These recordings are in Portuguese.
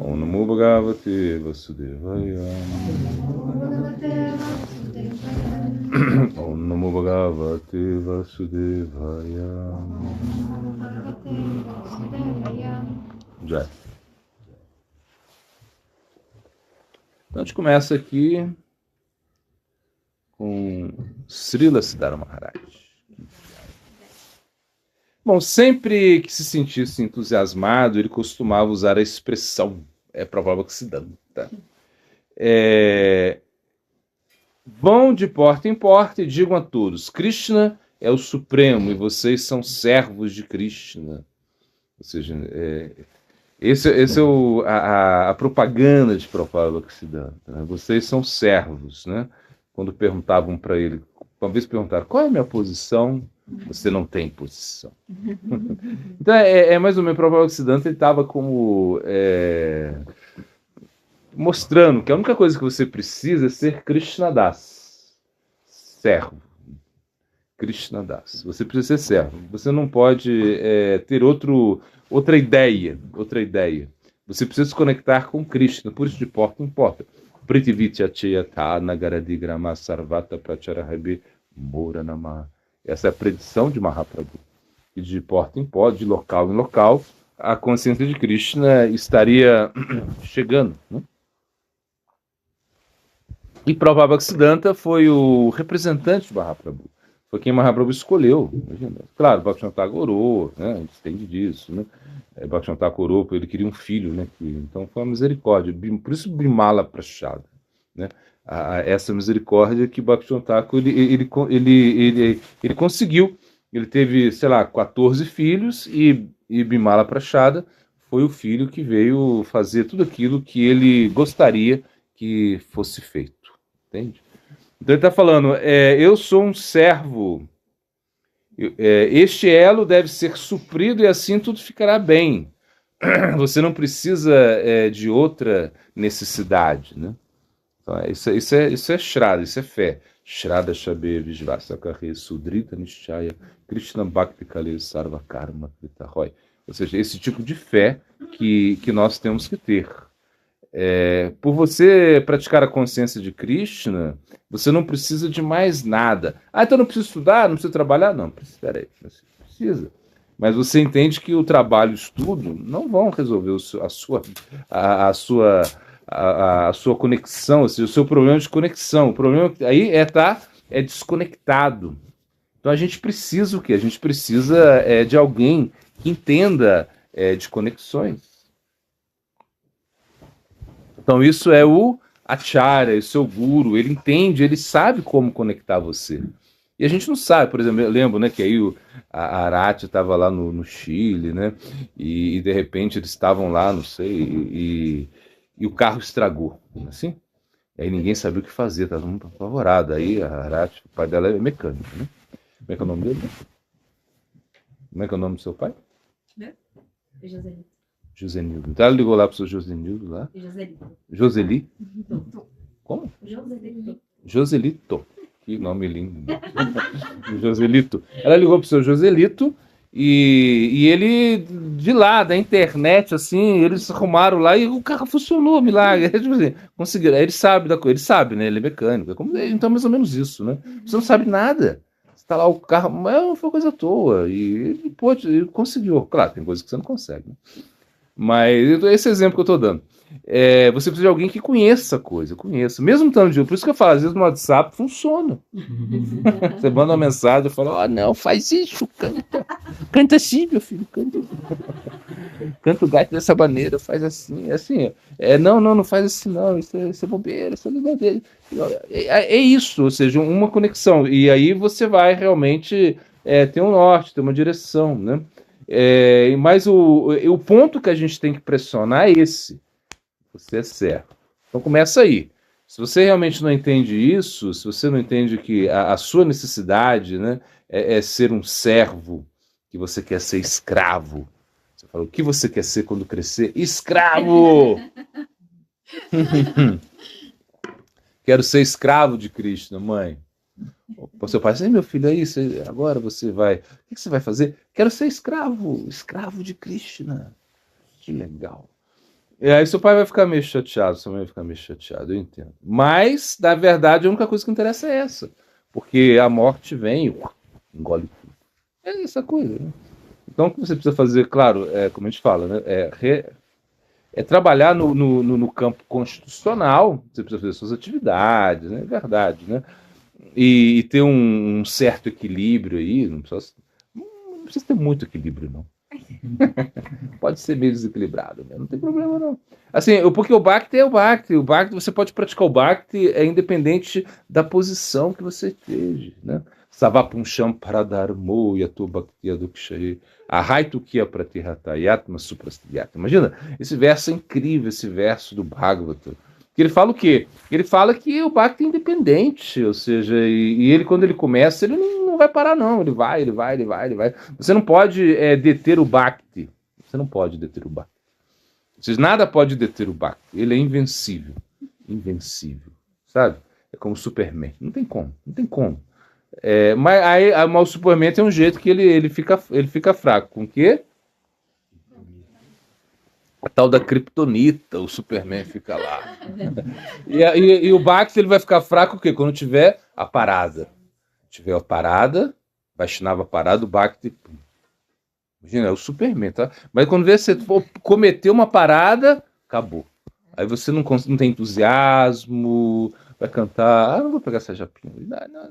Om Namo Bhagavate Vasudevaya. Om Namo Bhagavate Vasudevaya. Já. Então a gente começa aqui com Srila Siddhara Maharaj. Bom, sempre que se sentisse entusiasmado, ele costumava usar a expressão Prabhavaksiddhanta. Vão de porta em porta e digam a todos: Krishna é o Supremo e vocês são servos de Krishna. Ou seja, esse é a propaganda de Prabhavaksiddhanta, né? Vocês são servos, né? Quando perguntavam para ele, uma vez perguntaram: qual é a minha posição? Você não tem posição. Então mais ou menos, Prabhavaksiddhanta, ele estava como mostrando que a única coisa que você precisa é ser Krishnadas, servo. Krishnadas. Você precisa ser servo. Você não pode ter outra ideia. Você precisa se conectar com Krishna, por isso de porta em porta. Prithivitya Cheyata Nagaradigrama Sarvata Pracharahabi Moranama. Essa é a predição de Mahaprabhu. E de porta em porta, de local em local, a consciência de Krishna estaria chegando, né? E Prabhavaksiddhanta foi o representante de Mahaprabhu. Foi quem Mahaprabhu escolheu. Imagina. Claro, Bhaktivinoda Thakur, né? A gente entende disso, né? Bhaktivinoda Thakur, ele queria um filho, né? Então foi uma misericórdia. Por isso Bimala Prachada, né? Essa misericórdia que Bhaktivinoda Thakur ele conseguiu. Ele teve, 14 filhos e Bimala Prachada foi o filho que veio fazer tudo aquilo que ele gostaria que fosse feito. Entende? Então ele está falando, eu sou um servo, este elo deve ser suprido e assim tudo ficará bem. Você não precisa de outra necessidade, né? Então, isso é Shraddha, isso é fé. Shraddha Shabe Vijvasakare Sudrita Nishchaya Krishna Bhakti Kale Sarva Karma Kritahoy. Ou seja, esse tipo de fé que nós temos que ter. Por você praticar a consciência de Krishna, você não precisa de mais nada. Então não precisa estudar, não precisa trabalhar? Não, peraí, precisa. Mas você entende que o trabalho e o estudo não vão resolver a sua conexão, ou seja, o seu problema de conexão. O problema aí é desconectado. Então a gente precisa o quê? A gente precisa de alguém que entenda de conexões. Então isso é o Acharya, isso é o Guru, ele entende, ele sabe como conectar você. E a gente não sabe, por exemplo, eu lembro, né, que aí a Arati estava lá no Chile, né, e de repente eles estavam lá, não sei, e o carro estragou, assim. Aí ninguém sabia o que fazer, estava todo mundo apavorado. Aí a Arati, o pai dela é mecânico, né? Como é que é o nome dele? Como é que é o nome do seu pai? Joselito. Josenildo. Então ela ligou lá para o seu Josenildo lá. Joseli? Como? Joselito. Que nome lindo. Joselito. Ela ligou para o seu Joselito e ele, de lá, da internet, assim, eles arrumaram lá e o carro funcionou, milagre. Tipo assim, conseguiram. Aí ele sabe da coisa, ele sabe, né? Ele é mecânico. Então, mais ou menos isso, né? Você não sabe nada. Está lá o carro, mas foi coisa à toa. E ele conseguiu. Claro, tem coisas que você não consegue, né? Mas esse exemplo que eu estou dando. Você precisa de alguém que conheça a coisa, mesmo estando de. Por isso que eu falo, às vezes no WhatsApp funciona. Você manda uma mensagem e fala: não, faz isso, canta assim, meu filho, canta o gato dessa maneira, faz assim, não faz assim, não, isso é bobeira, isso é bobeira. É isso, ou seja, uma conexão. E aí você vai realmente ter um norte, ter uma direção, né? Mas o ponto que a gente tem que pressionar é esse. Você é servo. Então começa aí. Se você realmente não entende isso, se você não entende que a sua necessidade, né, é ser um servo, que você quer ser escravo. Você fala, o que você quer ser quando crescer? Escravo! Quero ser escravo de Krishna, mãe. O seu pai diz, meu filho, é isso, agora você vai... O que você vai fazer? Quero ser escravo de Krishna. Que legal. E aí seu pai vai ficar meio chateado, sua mãe vai ficar meio chateado, eu entendo. Mas, na verdade, a única coisa que interessa é essa. Porque a morte vem e engole tudo. É essa coisa, né? Então, o que você precisa fazer, claro, como a gente fala, né? É trabalhar no campo constitucional, você precisa fazer suas atividades, né? É verdade, né? E ter um certo equilíbrio aí, não precisa ter muito equilíbrio, não. Pode ser meio desequilibrado, né? Não tem problema, não. Assim, porque o Bhakti é o Bhakti. O Bhakti, você pode praticar o Bhakti independente da posição que você esteja, né? Savapuncham paradharmo yatu bhakti adukshaye ahaitu kiya pratihatayatma suprastiyat. Imagina, esse verso é incrível, esse verso do Bhagavata. Que ele fala o quê? Ele fala que o Bhakti é independente, ou seja, e ele, quando ele começa, ele não vai parar, não. Ele vai. Você não pode deter o Bhakti. Você não pode deter o Bhakti. Ou seja, nada pode deter o Bhakti. Ele é invencível. Invencível. Sabe? É como o Superman. Não tem como. Mas o Superman tem um jeito que ele fica fraco. Com o quê? A tal da Kryptonita, o Superman fica lá. E o Bhakti ele vai ficar fraco o quê? Quando tiver a parada. Tiver a parada, Vaishnava parada, o Bhakti. Imagina, é o Superman, tá? Mas quando você cometer uma parada, acabou. Aí você não tem entusiasmo, vai cantar. Não vou pegar essa japinha.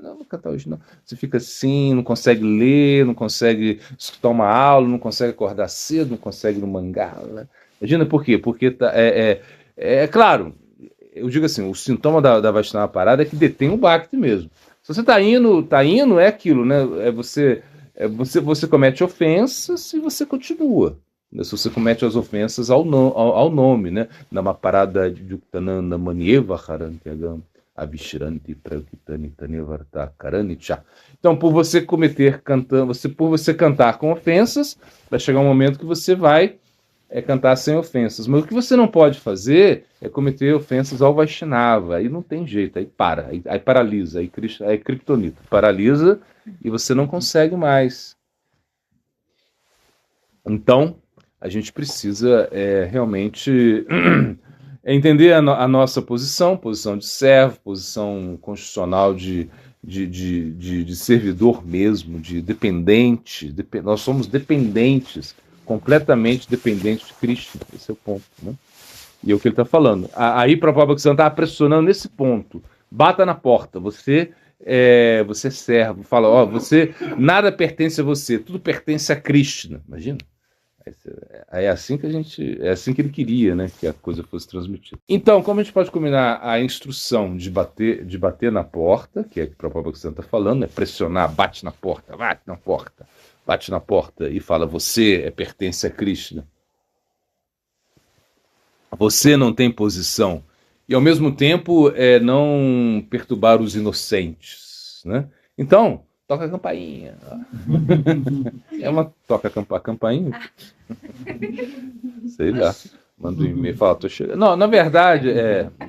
Não vou cantar hoje, não. Você fica assim, não consegue ler, não consegue escutar uma aula, não consegue acordar cedo, não consegue ir no mangá. Né? Imagina por quê? Porque claro, eu digo assim, o sintoma da Vaishnava parada é que detém o Bhakti mesmo. Se você tá indo, é aquilo, né? Você comete ofensas e você continua. Se você comete as ofensas ao nome, né? Numa parada de Yuktananda Manieva Harantyagam Avishranti Prakitani Tanevarta Karanicha. Então, por você cantar com ofensas, vai chegar um momento que você vai cantar sem ofensas. Mas o que você não pode fazer é cometer ofensas ao Vaishnava. Aí não tem jeito, aí para, aí paralisa, aí é criptonita. Paralisa e você não consegue mais. Então, a gente precisa realmente entender a nossa posição de servo, posição constitucional de servidor mesmo, de dependente. Nós somos dependentes, completamente dependentes de Krishna. Esse é o ponto, né? E é o que ele está falando. Aí Prabhupada está pressionando nesse ponto. Bata na porta. Você é servo. Fala, você nada pertence a você, tudo pertence a Krishna. Imagina. É assim que ele queria, né, que a coisa fosse transmitida. Então, como a gente pode combinar a instrução de bater na porta, que é o que o Prabhupada está falando, é pressionar, bate na porta e fala, você pertence a Krishna. Você não tem posição. E ao mesmo tempo não perturbar os inocentes, né? Então, toca a campainha. Toca a campainha? Sei lá. Manda um e-mail e fala, tô chegando. Não, na verdade,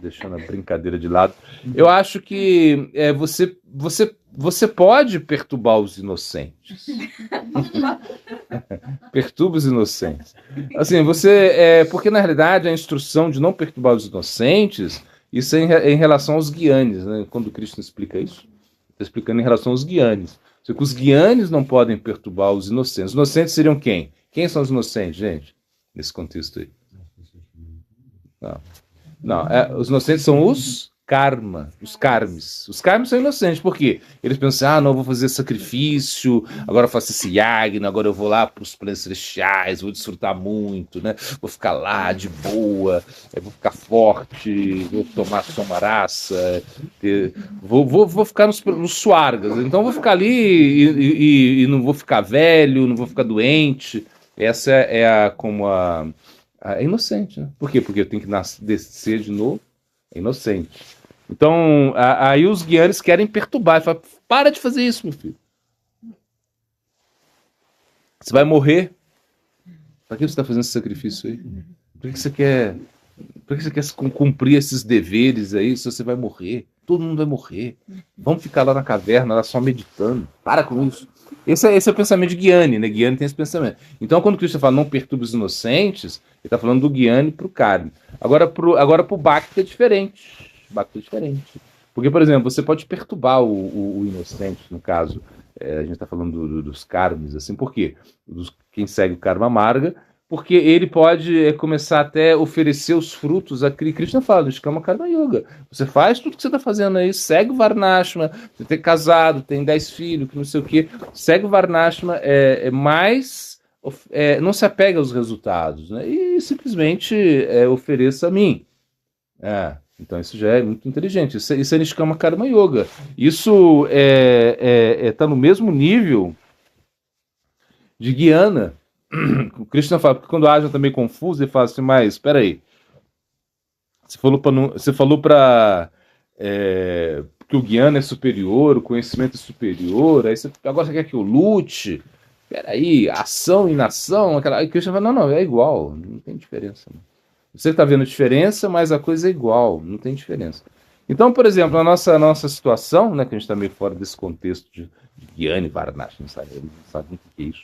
deixando a brincadeira de lado, eu acho que você pode perturbar os inocentes. Perturba os inocentes. Assim, porque na realidade a instrução de não perturbar os inocentes, isso é em relação aos guianes, né? Quando Krishna explica isso, está explicando em relação aos guianes. Os guianes não podem perturbar os inocentes. Os inocentes seriam quem? Quem são os inocentes, gente? Nesse contexto aí. Não, os inocentes são os karma, os karmis. Os karmis são inocentes, por quê? Eles pensam, não, vou fazer sacrifício, agora eu faço esse yagna, agora eu vou lá para os planos celestiais, vou desfrutar muito, né? Vou ficar lá de boa, vou ficar forte, vou tomar somaraça, vou ficar nos suargas. Então eu vou ficar ali e não vou ficar velho, não vou ficar doente. Essa é inocente, né? Por quê? Porque eu tenho que descer de novo. É inocente. Então, aí os guianes querem perturbar. Falam, para de fazer isso, meu filho. Você vai morrer. Para que você está fazendo esse sacrifício aí? Por que você quer cumprir esses deveres aí se você vai morrer? Todo mundo vai morrer. Vamos ficar lá na caverna, lá só meditando. Para com isso. Esse é o pensamento de Gianni, né? Gianni tem esse pensamento. Então, quando Cristo fala não perturbe os inocentes, ele está falando do Gianni para o Carme. Agora, pro Bhakti é diferente. Bhakti é diferente. Porque, por exemplo, você pode perturbar o inocente, no caso, a gente está falando dos karmas, assim, por quê? Quem segue o karma amarga, porque ele pode começar até a oferecer os frutos a Krishna fala, no Shikama Karma Yoga. Você faz tudo que você está fazendo aí, segue o Varnashma, você tem casado, tem 10 filhos, que não sei o quê, segue o Varnashma, mas não se apega aos resultados, né? E simplesmente ofereça a mim. Então isso já é muito inteligente. Isso é Nishkama Karma Yoga. Isso tá no mesmo nível de Guiana. O Krishna fala, porque quando a Arjuna tá meio confuso, ele fala assim, mas espera aí. Você falou para que o Guiana é superior, o conhecimento é superior, agora você quer que eu lute? Peraí, ação e inação, aí o Krishna fala, não, é igual, não tem diferença. Não. Você está vendo diferença, mas a coisa é igual, não tem diferença. Então, por exemplo, a nossa situação, né, que a gente está meio fora desse contexto de Guiana e Varanasi, não sabe o que é isso.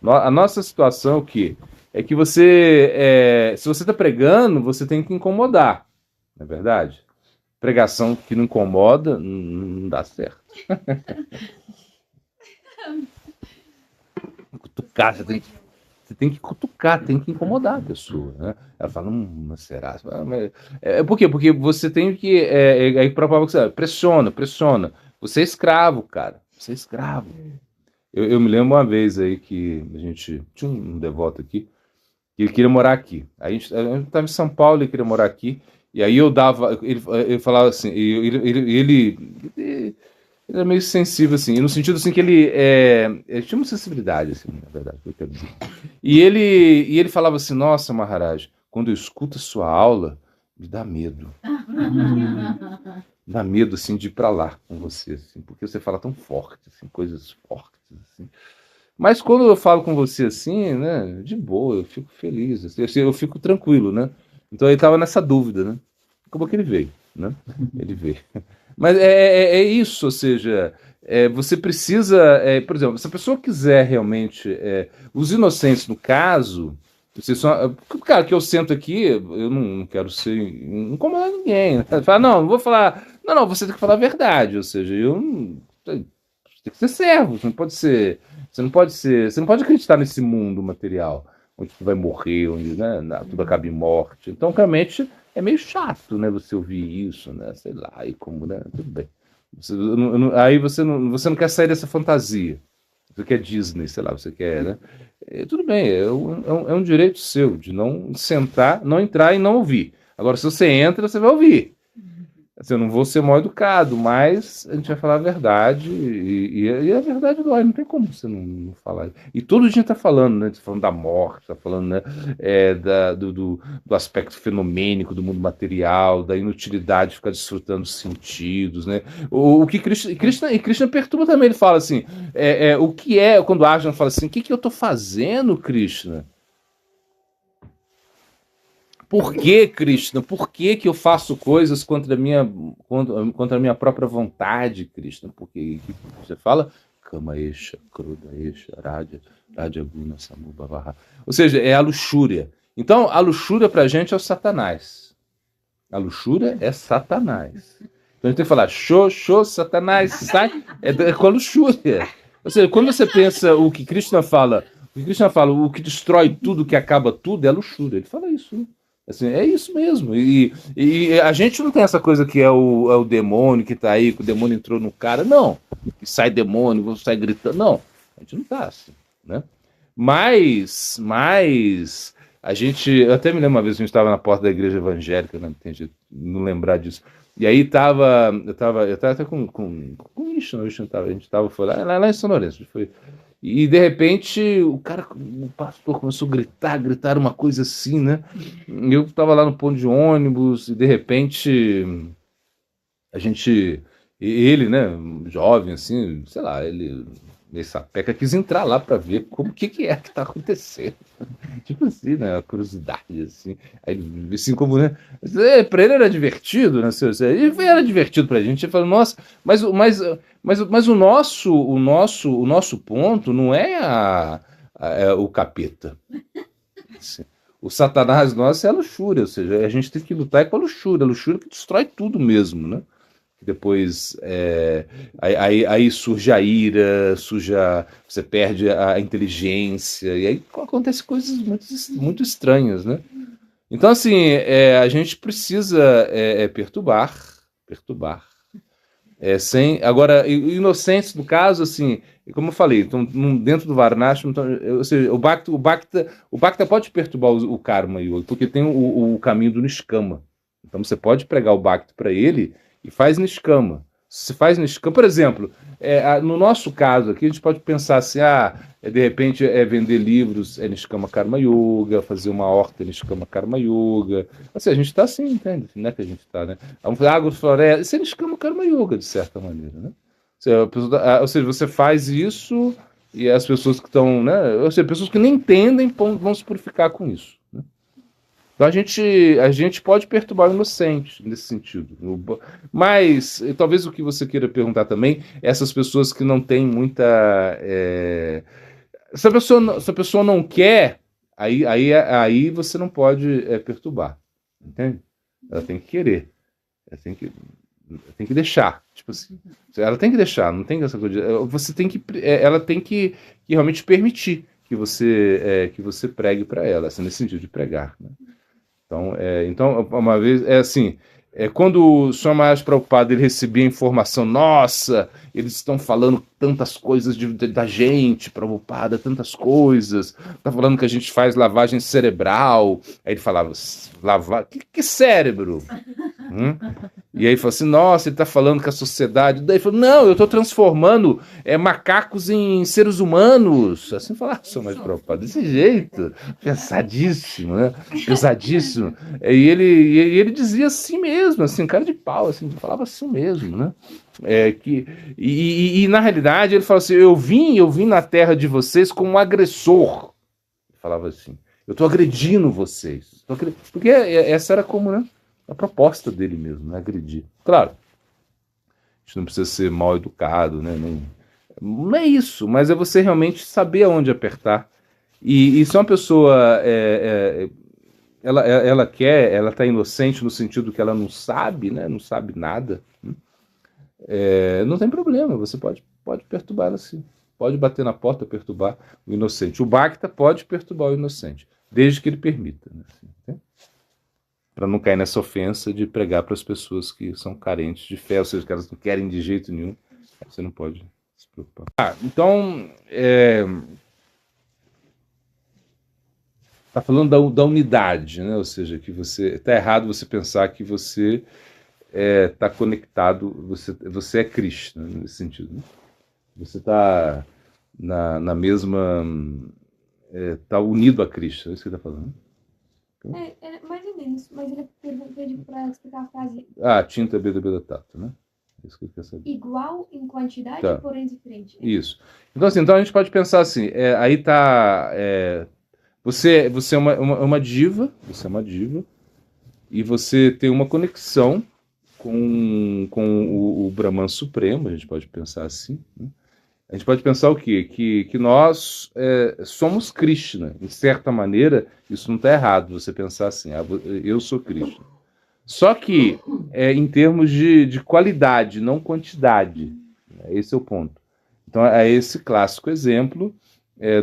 A nossa situação é o quê? É que você, se você está pregando, você tem que incomodar, não é verdade? Pregação que não incomoda, não dá certo. Cutucar, você tem que cutucar, tem que incomodar a pessoa, né? Ela fala, mas será? Por quê? Porque você tem que. Aí própria você pressiona. Você é escravo, cara. Você é escravo. Eu me lembro uma vez aí que a gente tinha um devoto aqui, que ele queria morar aqui. A gente estava em São Paulo, ele queria morar aqui. E aí eu dava. Ele falava assim, ele era meio sensível, assim, no sentido assim que ele tinha uma sensibilidade, assim, na verdade, que eu quero dizer. E ele falava assim, nossa, Maharaj, quando eu escuto a sua aula, me dá medo. Dá medo, assim, de ir para lá com você, assim, porque você fala tão forte, assim, coisas fortes, assim. Mas quando eu falo com você assim, né, de boa, eu fico feliz, assim, eu fico tranquilo, né? Então ele estava nessa dúvida, né? Como que ele veio, né? Ele veio. Mas é isso, ou seja, você precisa, por exemplo, se a pessoa quiser realmente, os inocentes no caso, cara, que eu sento aqui, eu não quero não incomodar ninguém, né? Fala, não vou falar, não, você tem que falar a verdade, ou seja, tem que ser servo, você não pode acreditar nesse mundo material, onde tu vai morrer, onde, né, tudo acaba em morte. Então, realmente, é meio chato, né, você ouvir isso, né, sei lá, e como, né, tudo bem. Aí você não quer sair dessa fantasia. Você quer Disney, sei lá, você quer, né? Tudo bem, é um direito seu de não sentar, não entrar e não ouvir. Agora, se você entra, você vai ouvir. Assim, eu não vou ser mal educado, mas a gente vai falar a verdade e a verdade dói, não tem como você não falar. E todo dia está falando, né? Tá falando da morte, está falando, né, do aspecto fenomênico do mundo material, da inutilidade de ficar desfrutando dos sentidos, né? O que Krishna perturba também, ele fala assim, o que quando Arjuna fala assim, o que eu estou fazendo, Krishna? Por que, Krishna? Por que eu faço coisas contra a minha própria vontade, Krishna? Porque você fala Kama Esha, Kruda Esha, Raja Guna Samubhavaha. Ou seja, é a luxúria. Então, a luxúria pra gente é o Satanás. A luxúria é Satanás. Então a gente tem que falar, Satanás, sai, é com a luxúria. Ou seja, quando você pensa o que Krishna fala, o que destrói tudo, o que acaba tudo, é a luxúria. Ele fala isso, né? Assim, é isso mesmo. E a gente não tem essa coisa que é o demônio que tá aí, que o demônio entrou no cara. Não. Que sai demônio, sai gritando. Não. A gente não tá assim, né? Mas a gente... Eu até me lembro uma vez que a gente estava na porta da igreja evangélica, né? Tem gente não lembrar disso. E aí eu tava até com o Ishna, a gente foi lá em São Lourenço. Foi... E de repente o pastor começou a gritar uma coisa assim, né? Eu estava lá no ponto de ônibus e de repente ele, né, jovem assim, sei lá, ele E Sapeca quis entrar lá para ver como que é que tá acontecendo. Tipo assim, né? Uma curiosidade, assim. Aí ele, assim como, né? Para ele era divertido, né? E era divertido pra gente. Ele falou, nossa, mas o nosso ponto não é o capeta. Assim, o Satanás nosso é a luxúria, ou seja, a gente tem que lutar com a luxúria que destrói tudo mesmo, né? Depois aí surge a ira, você perde a inteligência, e aí acontecem coisas muito estranhas, né? Então, assim, a gente precisa perturbar. Agora, inocentes, no caso, assim, como eu falei, então, dentro do Varnashram, então, ou seja, o Bhakta pode perturbar o Karma Yoga, porque tem o caminho do Niskama. Então você pode pregar o Bhakta para ele e faz Niskama. Se faz Niskama, por exemplo, no nosso caso aqui, a gente pode pensar assim, de repente vender livros Niskama Karma Yoga, fazer uma horta Niskama Karma Yoga. Assim, a gente está assim, entende? Não é que a gente está, né? Água de floresta, isso é Niskama Karma Yoga, de certa maneira, né? Ou seja, você faz isso e as pessoas que estão, né? Ou seja, pessoas que nem entendem vão se purificar com isso, né? Então a gente pode perturbar o inocente nesse sentido. Mas talvez o que você queira perguntar também é essas pessoas que não têm muita. Se a pessoa não quer, aí você não pode perturbar. Entende? Ela tem que querer. Ela tem que deixar. Tipo assim. Ela tem que deixar, não tem essa coisa. Você tem que. Ela tem que realmente permitir que você pregue para ela, assim, nesse sentido de pregar, né? Então, uma vez, assim, quando o Swami Maharaj Prabhupada ele recebia a informação, nossa, eles estão falando tantas coisas da gente, Prabhupada, tantas coisas, tá falando que a gente faz lavagem cerebral, aí ele falava, que cérebro? E aí ele falou assim, nossa, ele está falando que a sociedade... Daí ele falou, não, eu estou transformando macacos em seres humanos. Assim falar, mas Prabhupada, desse jeito, pesadíssimo, né? Pesadíssimo. E ele dizia assim mesmo, assim, cara de pau, assim, falava assim mesmo, né? Na realidade ele falou assim, eu vim na terra de vocês como um agressor. Ele falava assim, eu estou agredindo vocês. Porque essa era como, né? A proposta dele mesmo, né? Agredir. Claro, a gente não precisa ser mal educado, né? Não é isso, mas é você realmente saber aonde apertar. E se uma pessoa ela está inocente no sentido que ela não sabe, né? Não sabe nada, não tem problema, você pode perturbar ela assim. Pode bater na porta e perturbar o inocente. O Bhakta pode perturbar o inocente, desde que ele permita, né? Assim, né? Para não cair nessa ofensa de pregar para as pessoas que são carentes de fé, ou seja, que elas não querem de jeito nenhum, você não pode se preocupar. Então, está falando da unidade, né? Ou seja, que você está errado você pensar que você está conectado, você é Krishna, né? Nesse sentido, né? Você está na mesma, está unido a Krishna, é isso que ele está falando. Mais ou menos, mas ele pediu para explicar a frase. Tinta Beda Tato, né? Isso que ele quer saber. Igual em quantidade, Tá. porém diferente. Isso. Então, assim, a gente pode pensar assim, aí tá. Você é uma diva, e você tem uma conexão com o Brahman Supremo, a gente pode pensar assim, né? A gente pode pensar o quê? Que nós somos Krishna. De certa maneira, isso não está errado, você pensar assim, eu sou Krishna. Só que em termos de qualidade, não quantidade. Esse é o ponto. Então, é esse clássico exemplo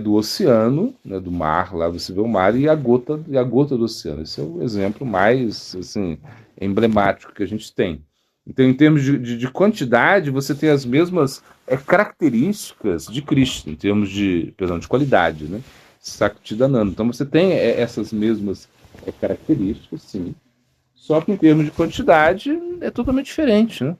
do oceano, né, do mar, lá você vê o mar e a gota do oceano. Esse é o exemplo mais assim, emblemático que a gente tem. Então, em termos de quantidade, você tem as mesmas características de Krishna, em termos de qualidade, né? Saktidananda. Então, você tem essas mesmas características, sim. Só que em termos de quantidade, é totalmente diferente, né?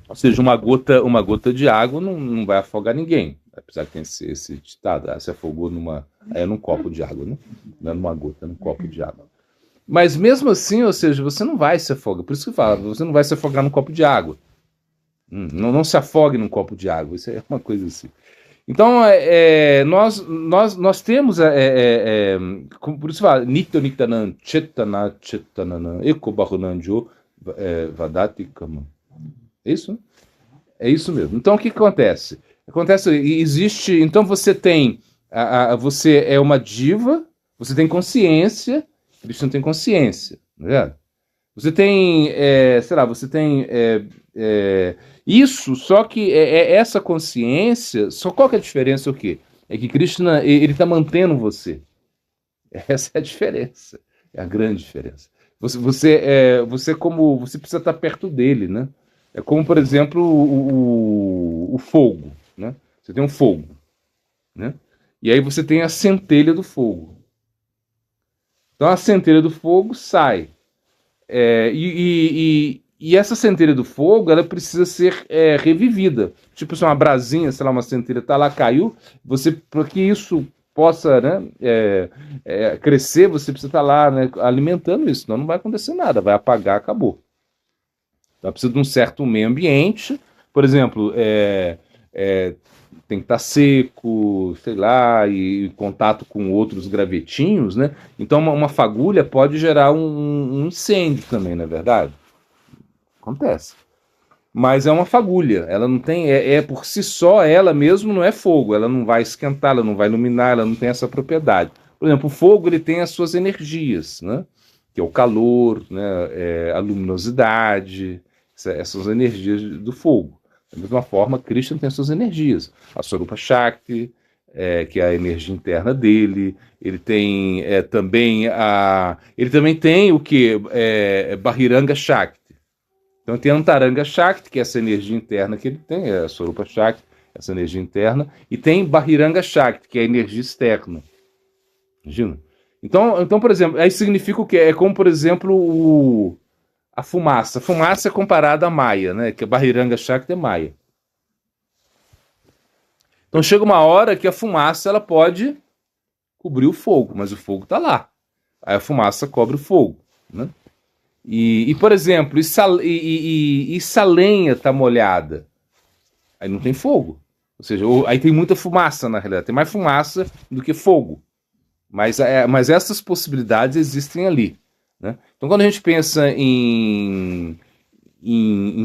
Ou seja, uma gota de água não vai afogar ninguém. Apesar que tem esse ditado, se afogou num copo de água, né? Não é numa gota, é num copo de água. Mas mesmo assim, ou seja, você não vai se afogar. Por isso que fala, você não vai se afogar num copo de água. Não se afogue num copo de água. Isso é uma coisa assim. Então, nós temos, por isso fala, Nitya Nityanan, Chetana Chetanana, Eko Bahunanjo, Vadati Kama. É isso? Né? É isso mesmo. Então, o que acontece? Existe, então você tem, você é uma diva, você tem consciência, Cristo não tem consciência, não é? Você tem, sei lá, você tem isso, só que essa consciência, só qual que é a diferença o quê? É que Krishna, ele está mantendo você. Essa é a diferença, é a grande diferença. Você como, você precisa estar perto dele, né? É como, por exemplo, o fogo, né? Você tem um fogo, né? E aí você tem a centelha do fogo. Então a centelha do fogo sai. E essa centelha do fogo, ela precisa ser revivida. Tipo, se uma brasinha, sei lá, uma centelha tá lá, caiu, para que isso possa, né, crescer, você precisa estar lá, né, alimentando isso, senão não vai acontecer nada, vai apagar, acabou. Então precisa de um certo meio ambiente, por exemplo, tem que estar seco, sei lá, e contato com outros gravetinhos, né? Então uma fagulha pode gerar um incêndio também, não é verdade? Acontece. Mas é uma fagulha, ela não tem, por si só, ela mesmo não é fogo, ela não vai esquentar, ela não vai iluminar, ela não tem essa propriedade. Por exemplo, o fogo ele tem as suas energias, né? Que é o calor, né? A luminosidade, essas energias do fogo. Da mesma forma, Krishna tem as suas energias. A Swarupa Shakti, que é a energia interna dele. Ele tem ele também tem o que? Bahiranga Shakti. Então tem a Antaranga Shakti, que é essa energia interna que ele tem, a Swarupa Shakti, essa energia interna. E tem Bahiranga Shakti, que é a energia externa. Imagina? Então, por exemplo, aí significa o quê? É como, por exemplo, a fumaça. A fumaça é comparada à Maya, né? Que a Bahiranga Shakti é Maya. Então chega uma hora que a fumaça ela pode cobrir o fogo, mas o fogo está lá. Aí a fumaça cobre o fogo, né? Por exemplo, e se a lenha está molhada? Aí não tem fogo. Ou seja, aí tem muita fumaça, na realidade. Tem mais fumaça do que fogo. Mas essas possibilidades existem ali. Né? Então, quando a gente pensa em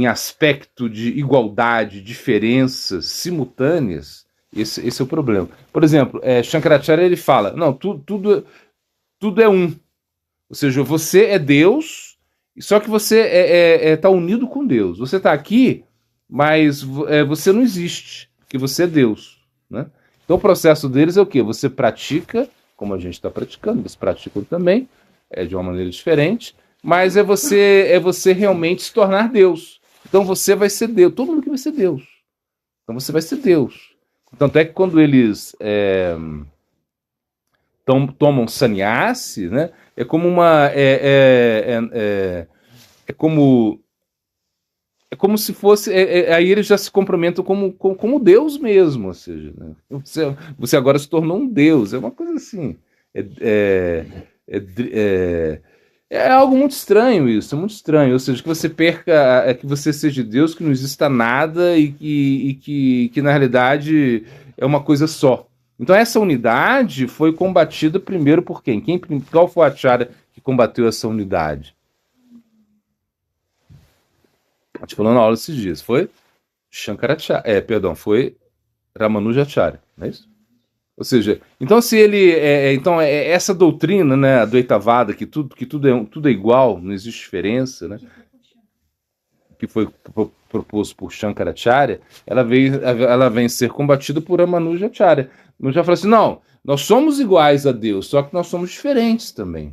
aspecto de igualdade, diferenças simultâneas, esse é o problema. Por exemplo, Shankaracharya ele fala, não, tudo é um. Ou seja, você é Deus, só que você está unido com Deus. Você está aqui, mas você não existe, porque você é Deus. Né? Então o processo deles é o quê? Você pratica, como a gente está praticando, eles praticam também, de uma maneira diferente, mas é você realmente se tornar Deus. Então você vai ser Deus, todo mundo aqui vai ser Deus. Então você vai ser Deus. Tanto é que quando eles tomam sannyasi, né? É como uma é como se fosse aí eles já se comprometem como Deus mesmo, ou seja, né? Você agora se tornou um Deus, é uma coisa assim, é algo muito estranho isso, é muito estranho, ou seja, que você perca, que você seja Deus, que não exista nada e que na realidade é uma coisa só. Então essa unidade foi combatida primeiro por quem? Qual foi a acharya que combateu essa unidade? A gente falou na aula esses dias. Foi Shankaracharya. Foi Ramanujacharya, não é isso? Ou seja, então se ele. Essa doutrina, né, a Dvaitavada, que tudo é igual, não existe diferença, né? Que foi proposto por Shankaracharya, ela vem ser combatida por Ramanujacharya. Não já fala assim, não, nós somos iguais a Deus, só que nós somos diferentes também.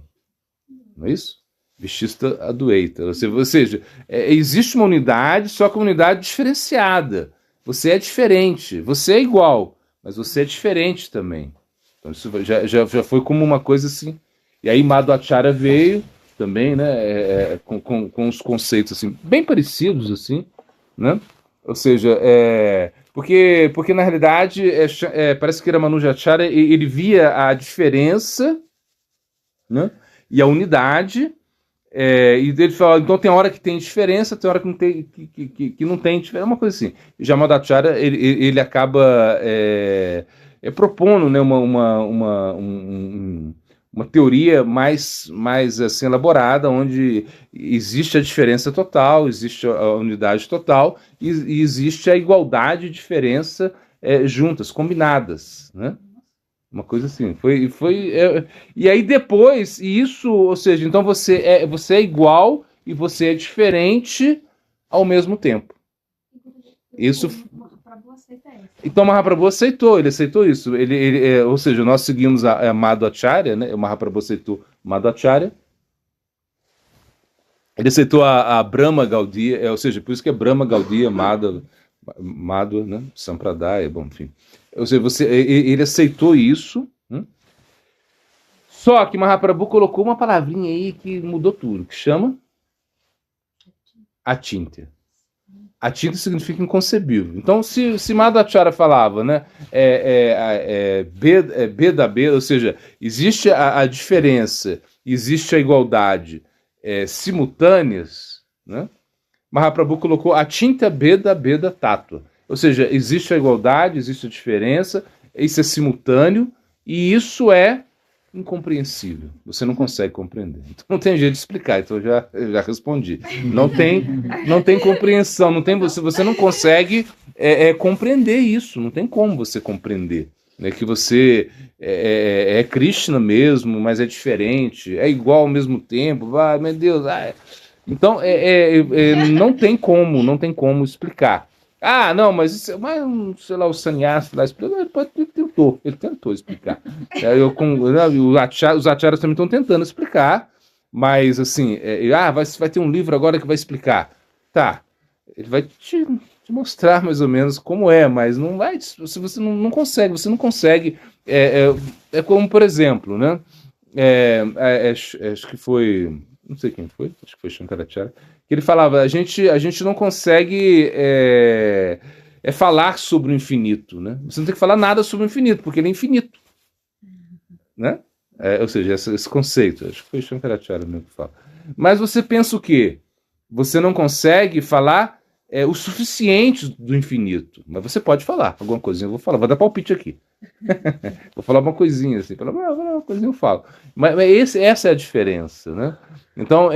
Não é isso? Vishista Adwaita. Ou seja, existe uma unidade, só que uma unidade diferenciada. Você é diferente, você é igual, mas você é diferente também. Então isso já foi como uma coisa assim. E aí Madhvacharya veio também, né, com os conceitos assim, bem parecidos, assim, né? Ou seja, porque na realidade parece que Ramanujacharya ele via a diferença, né, e a unidade, E ele fala, então tem hora que tem diferença, tem hora que não tem, que não tem diferença, é uma coisa assim. Já Madhacharya, ele acaba propondo, né, uma teoria mais assim, elaborada, onde existe a diferença total, existe a unidade total e existe a igualdade e diferença juntas, combinadas, né? Uma coisa assim. E aí depois, isso, ou seja, então você é igual e você é diferente ao mesmo tempo. Isso. Então o Mahaprabhu aceitou, ele aceitou isso. Ou seja, nós seguimos a Madhvacharya, né? O Mahaprabhu aceitou Madhvacharya. Ele aceitou a Brahma Gaudiya, ou seja, por isso que é Brahma Gaudiya, Madhva, né? Sampradaya, bom, enfim. Ou seja, ele aceitou isso. Só que Mahaprabhu colocou uma palavrinha aí que mudou tudo, que chama Achintya. Achintya significa inconcebível. Então, se Madhvacharya falava, né, Beda, ou seja, existe a diferença, existe a igualdade simultâneas, né? Mahaprabhu colocou Achintya Beda Tattva. Ou seja, existe a igualdade, existe a diferença, isso é simultâneo e isso é incompreensível. Você não consegue compreender. Então não tem jeito de explicar, então eu já respondi. Não tem compreensão, você não consegue compreender isso, não tem como você compreender. Né, que você é Krishna mesmo, mas é diferente, é igual ao mesmo tempo, meu Deus, então não tem como explicar. Ah, não, mas isso, sei lá, o sannyasi lá explicou, ele tentou explicar. Os acharyas também estão tentando explicar, mas assim, vai ter um livro agora que vai explicar. Tá, ele vai te mostrar mais ou menos como é, mas não vai, você não consegue. É como, por exemplo, né? Acho que foi, não sei quem foi, acho que foi Shankaracharya, que ele falava, a gente não consegue falar sobre o infinito, né? Você não tem que falar nada sobre o infinito, porque ele é infinito, né? Ou seja, esse conceito, acho que foi Shankaracharya mesmo que fala. Mas você pensa o quê? Você não consegue falar o suficiente do infinito, mas você pode falar alguma coisinha, eu vou falar, vou dar palpite aqui. Vou falar uma coisinha assim, uma coisinha eu falo. Mas essa é a diferença, né? Então,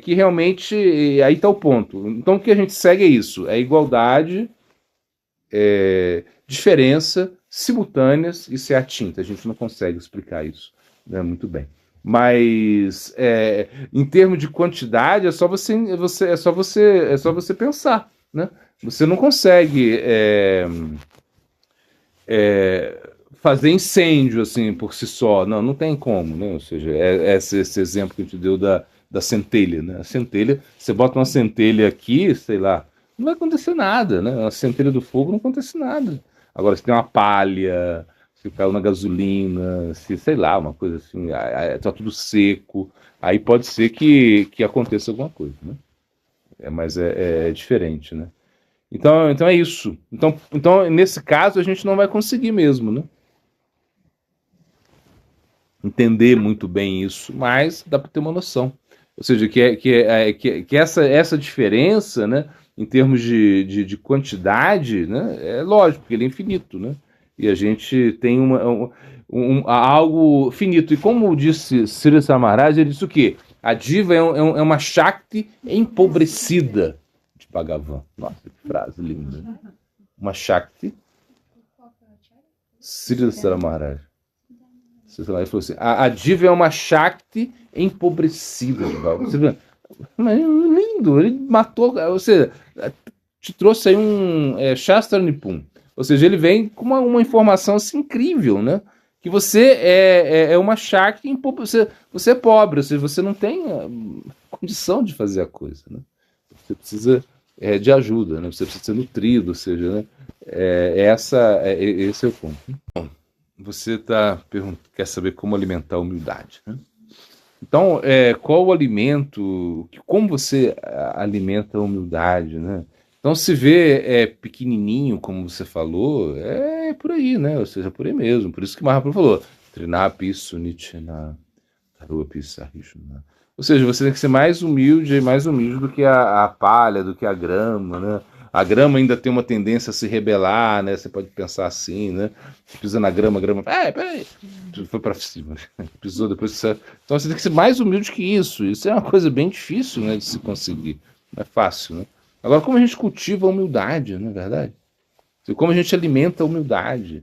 que realmente, aí está o ponto. Então, o que a gente segue é isso, é igualdade, diferença, simultâneas, isso é a tinta, a gente não consegue explicar isso, né, muito bem. Mas, em termos de quantidade, é só você pensar, né? Você não consegue fazer incêndio assim por si só, não tem como, né? Ou seja, esse exemplo que a gente deu da centelha, né? A centelha, você bota uma centelha aqui, sei lá, não vai acontecer nada, né? A centelha do fogo não acontece nada. Agora, se tem uma palha, se caiu na gasolina, se sei lá, uma coisa assim, tá tudo seco, aí pode ser que aconteça alguma coisa, né? Mas é diferente, né? Então é isso. Então, nesse caso, a gente não vai conseguir mesmo, né? Entender muito bem isso, mas dá para ter uma noção. Ou seja, que essa diferença, né, em termos de quantidade, né, é lógico, porque ele é infinito, né? E a gente tem algo finito. E como disse Sri Samaraj, ele disse o quê? A diva é uma Shakti empobrecida de Bhagavan. Nossa, que frase linda. Uma Shakti. Sri Samaraj. Ele falou assim, a diva é uma Shakti empobrecida de Bhagavan. Você vê? Mas lindo, ele matou, ou seja, te trouxe aí um Shastra Nipun. Ou seja, ele vem com uma informação assim, incrível, né? Que você é uma Shakti, você é pobre, ou seja, você não tem condição de fazer a coisa, né? Você precisa de ajuda, né? Você precisa ser nutrido, ou seja, né? Esse é o ponto. Bom, você quer saber como alimentar a humildade, né? Então, qual o alimento, como você alimenta a humildade, né? Então, se vê pequenininho, como você falou, por aí, né? Ou seja, por aí mesmo. Por isso que Mahaprabhu falou, Trinapi Sunichena, Ou seja, você tem que ser mais humilde do que a palha, do que a grama, né? A grama ainda tem uma tendência a se rebelar, né? Você pode pensar assim, né? Você pisa na grama, a grama, peraí, foi para cima, pisou depois. Então você tem que ser mais humilde que isso. Isso é uma coisa bem difícil, né, de se conseguir. Não é fácil, né? Agora, como a gente cultiva a humildade, não é verdade? Como a gente alimenta a humildade.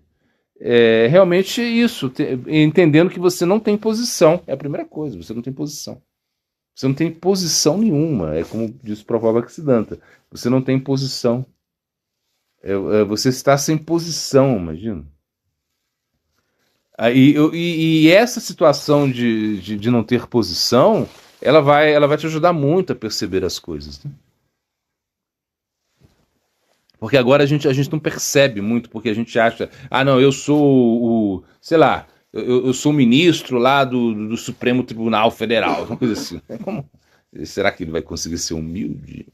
É realmente isso, entendendo que você não tem posição. É a primeira coisa, você não tem posição. Você não tem posição nenhuma. É como diz o Provérbio Oxidanta. Você não tem posição. Você está sem posição, imagina. E essa situação de não ter posição, ela vai te ajudar muito a perceber as coisas. Né? Porque agora a gente não percebe muito, porque a gente acha, não, eu sou sei lá, eu sou o ministro lá do Supremo Tribunal Federal, uma coisa assim. Como? Será que ele vai conseguir ser humilde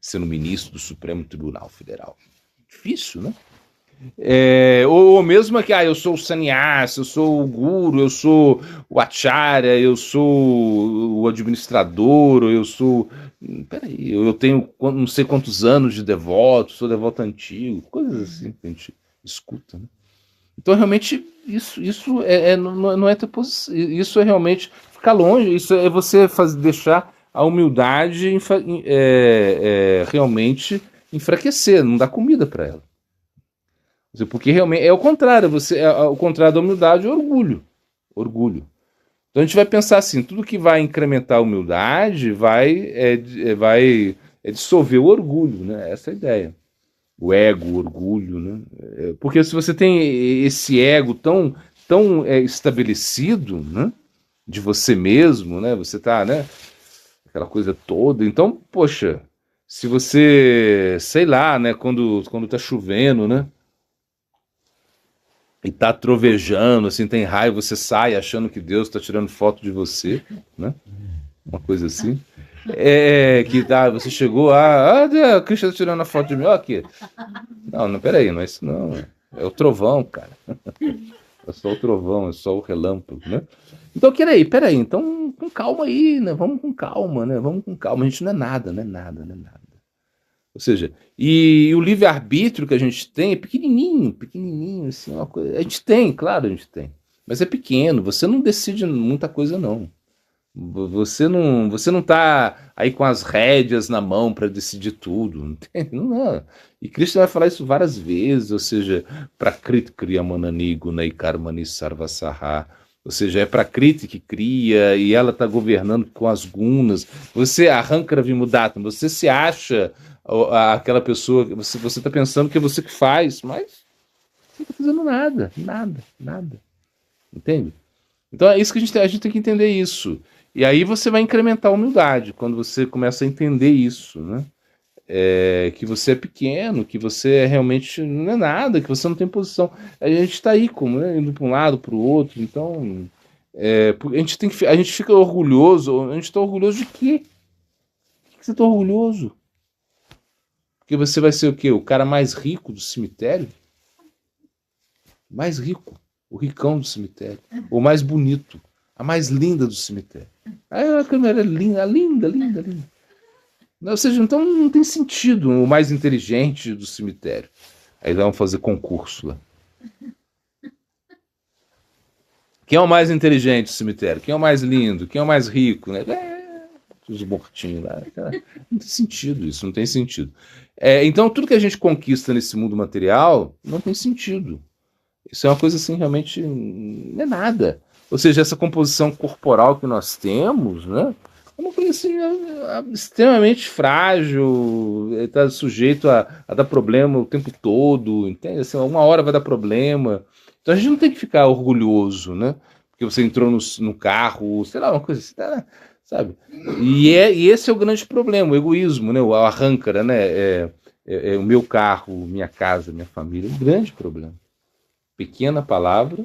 sendo ministro do Supremo Tribunal Federal? Difícil, né? Ou mesmo que eu sou o sannyasa, eu sou o guru, eu sou o acharya, eu sou o administrador, eu sou... Peraí, eu tenho não sei quantos anos de devoto, sou devoto antigo, coisas assim que a gente escuta, né? Então, realmente, isso não é ter posição, isso é realmente ficar longe, isso é você deixar a humildade realmente enfraquecer, não dar comida para ela. Porque realmente é o contrário, o contrário da humildade é orgulho. Orgulho. Então a gente vai pensar assim, tudo que vai incrementar a humildade vai dissolver o orgulho, né? Essa é a ideia. O ego, o orgulho, né? Porque se você tem esse ego tão estabelecido, né? De você mesmo, né? Você tá, né? Aquela coisa toda. Então, poxa, se você, sei lá, né? Quando tá chovendo, né? E tá trovejando, assim, tem raio, você sai achando que Deus tá tirando foto de você, né? Uma coisa assim. Você chegou, o Cristo tá tirando a foto de mim, ó aqui. Não, peraí, não é isso não. É o trovão, cara. É só o trovão, é só o relâmpago, né? Então, peraí, então com calma aí, né? Vamos com calma, né? Vamos com calma. A gente não é nada, não é nada, não é nada. Ou seja, e o livre-arbítrio que a gente tem é pequenininho, assim, uma coisa. A gente tem, claro, a gente tem. Mas é pequeno, você não decide muita coisa, não. Você não tá aí com as rédeas na mão para decidir tudo, entende? Não. E Cristo vai falar isso várias vezes, ou seja, Prakrit Kriya Manani Gunai Karmani Sarvasaha. Ou seja, é Prakriti que cria e ela está governando com as gunas. Você arranca Vimudatam, você se acha aquela pessoa, você está pensando que é você que faz, mas você não está fazendo nada. Entende? Então é isso que a gente tem que entender isso. E aí você vai incrementar a humildade, quando você começa a entender isso, né? Que você é pequeno, que você realmente não é nada, que você não tem posição. A gente está aí, né, indo para um lado, para o outro, então a gente fica orgulhoso, a gente está orgulhoso de quê? De que você está orgulhoso? Porque você vai ser o quê? O cara mais rico do cemitério? Mais rico, o ricão do cemitério, o mais bonito, a mais linda do cemitério. Aí a câmera é linda. Ou seja, então não tem sentido o mais inteligente do cemitério. Aí vamos fazer concurso lá. Quem é o mais inteligente do cemitério? Quem é o mais lindo? Quem é o mais rico? Né? Os mortinhos lá. Não tem sentido isso, não tem sentido. Então tudo que a gente conquista nesse mundo material não tem sentido. Isso é uma coisa assim, realmente não é nada. Ou seja, essa composição corporal que nós temos, né? É uma coisa assim, extremamente frágil, está sujeito a dar problema o tempo todo, entende? Assim, uma hora vai dar problema. Então a gente não tem que ficar orgulhoso, né? Porque você entrou no carro, sei lá, uma coisa assim, sabe? E esse é o grande problema, o egoísmo, né? O arrancara, né? O meu carro, minha casa, minha família, é um grande problema. Pequena palavra,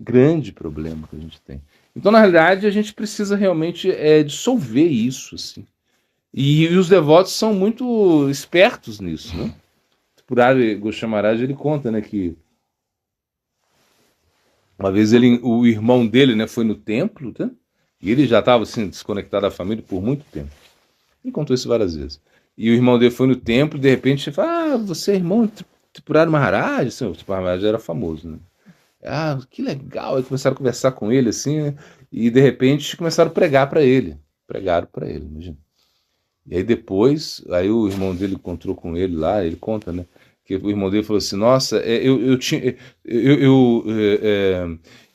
grande problema que a gente tem. Então, na realidade, a gente precisa realmente dissolver isso, assim. E os devotos são muito espertos nisso, né? Purari Goswami Maharaj, ele conta, né, que Uma vez o irmão dele, né, foi no templo, né? E ele já estava assim, desconectado da família por muito tempo. Ele contou isso várias vezes. E o irmão dele foi no templo e de repente ele falou: você é irmão de Tripurari Maharaj? Assim, o Tripurari Maharaj era famoso, né? Que legal. Aí começaram a conversar com ele assim, né? E de repente começaram a pregar para ele. Pregaram para ele, imagina. E aí depois, aí o irmão dele encontrou com ele lá, ele conta, né? Que o irmão dele falou assim: nossa,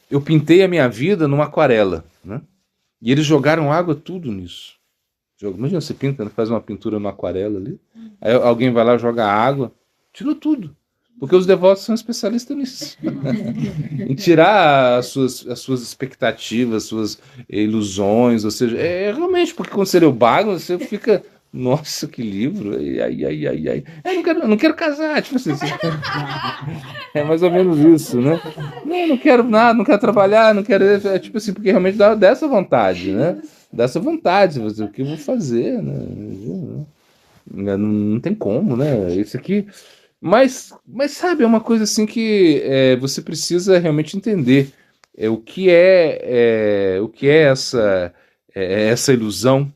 eu pintei a minha vida numa aquarela, né? E eles jogaram água tudo nisso. Imagina, você pinta, faz uma pintura numa aquarela ali, aí alguém vai lá, joga água, tirou tudo. Porque os devotos são especialistas nisso. Em tirar as suas expectativas, as suas ilusões, ou seja, realmente, porque quando você lê o Bhagavad, você fica, nossa, que livro, ai. Eu não quero casar, tipo assim, é mais ou menos isso, né? Não quero nada, não quero trabalhar, não quero, tipo assim, porque realmente dá dessa vontade, né? Dessa vontade, o que eu vou fazer, né? Não tem como, né? Isso aqui. Mas sabe, é uma coisa assim que você precisa realmente entender o que é essa ilusão.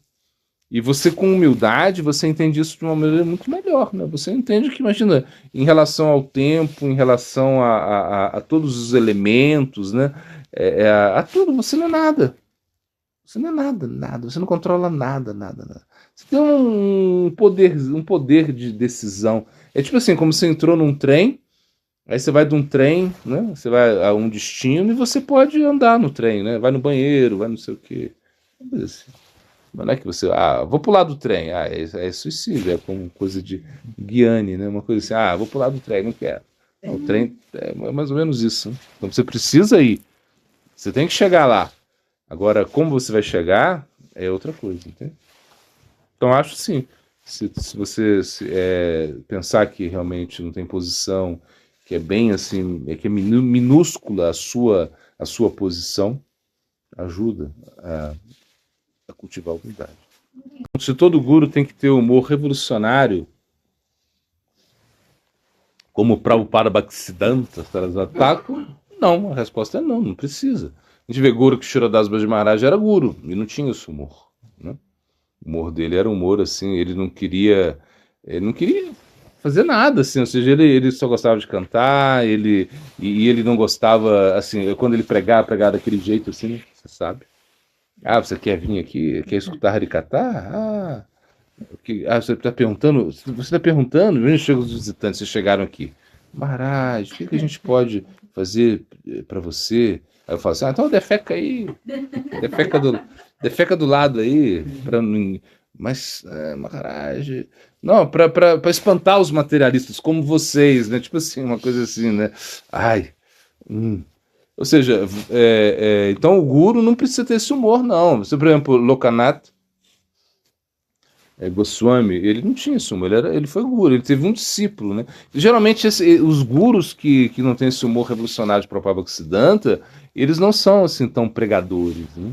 E você, com humildade, você entende isso de uma maneira muito melhor, né? Você entende que, imagina, em relação ao tempo, em relação a todos os elementos, né? A tudo, você não é nada. Você não é nada. Você não controla nada. Você tem um poder de decisão. É tipo assim, como você entrou num trem, aí você vai de um trem, né? Você vai a um destino e você pode andar no trem, né? Vai no banheiro, vai não sei o quê. Assim. Não é que você, vou pular do trem. É suicídio, é como coisa de Guiane, né? Uma coisa assim, vou pular do trem, não quero. Não, o trem é mais ou menos isso. Né? Então você precisa ir. Você tem que chegar lá. Agora, como você vai chegar, é outra coisa, entende? Então, acho sim. Se você pensar que realmente não tem posição, que é bem assim, que é minúscula a sua posição, ajuda a cultivar a humildade. Se todo guru tem que ter humor revolucionário, como o Prabhupada Bhaktisiddhanta Sarasvati Thakur, não, a resposta é não precisa. A gente vê Guru que Kshetradas Baji Maharaj era guru e não tinha esse humor, né? O humor dele era um humor assim, ele não queria fazer nada, assim, ou seja, ele só gostava de cantar, e ele não gostava, assim, quando ele pregava daquele jeito assim, você sabe. Você quer vir aqui, quer escutar Harikata? Você está perguntando, chegam os visitantes, vocês chegaram aqui. Maharaj, o que a gente pode fazer para você? Aí eu falo assim, então defeca aí, defeca do lado aí, mas, Maharaj, não, para espantar os materialistas, como vocês, né? Tipo assim, uma coisa assim, né? Ou seja, então o guru não precisa ter esse humor, não. Você, por exemplo, Lokanath Goswami, ele não tinha esse humor, ele foi guru, ele teve um discípulo, né? E, geralmente os gurus que não têm esse humor revolucionário de Prabhupada Bhaktisiddhanta, eles não são assim tão pregadores, né?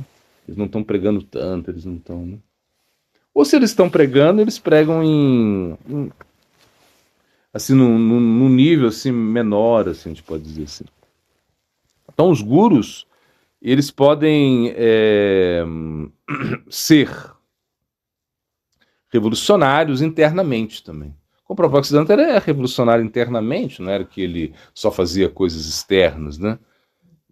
Eles não estão pregando tanto, eles não estão, né? Ou se eles estão pregando, eles pregam assim num nível assim menor, assim, a gente pode dizer assim. Então os gurus, eles podem ser revolucionários internamente também. O Prabhupada Bhaktisiddhanta era revolucionário internamente, não era que ele só fazia coisas externas, né?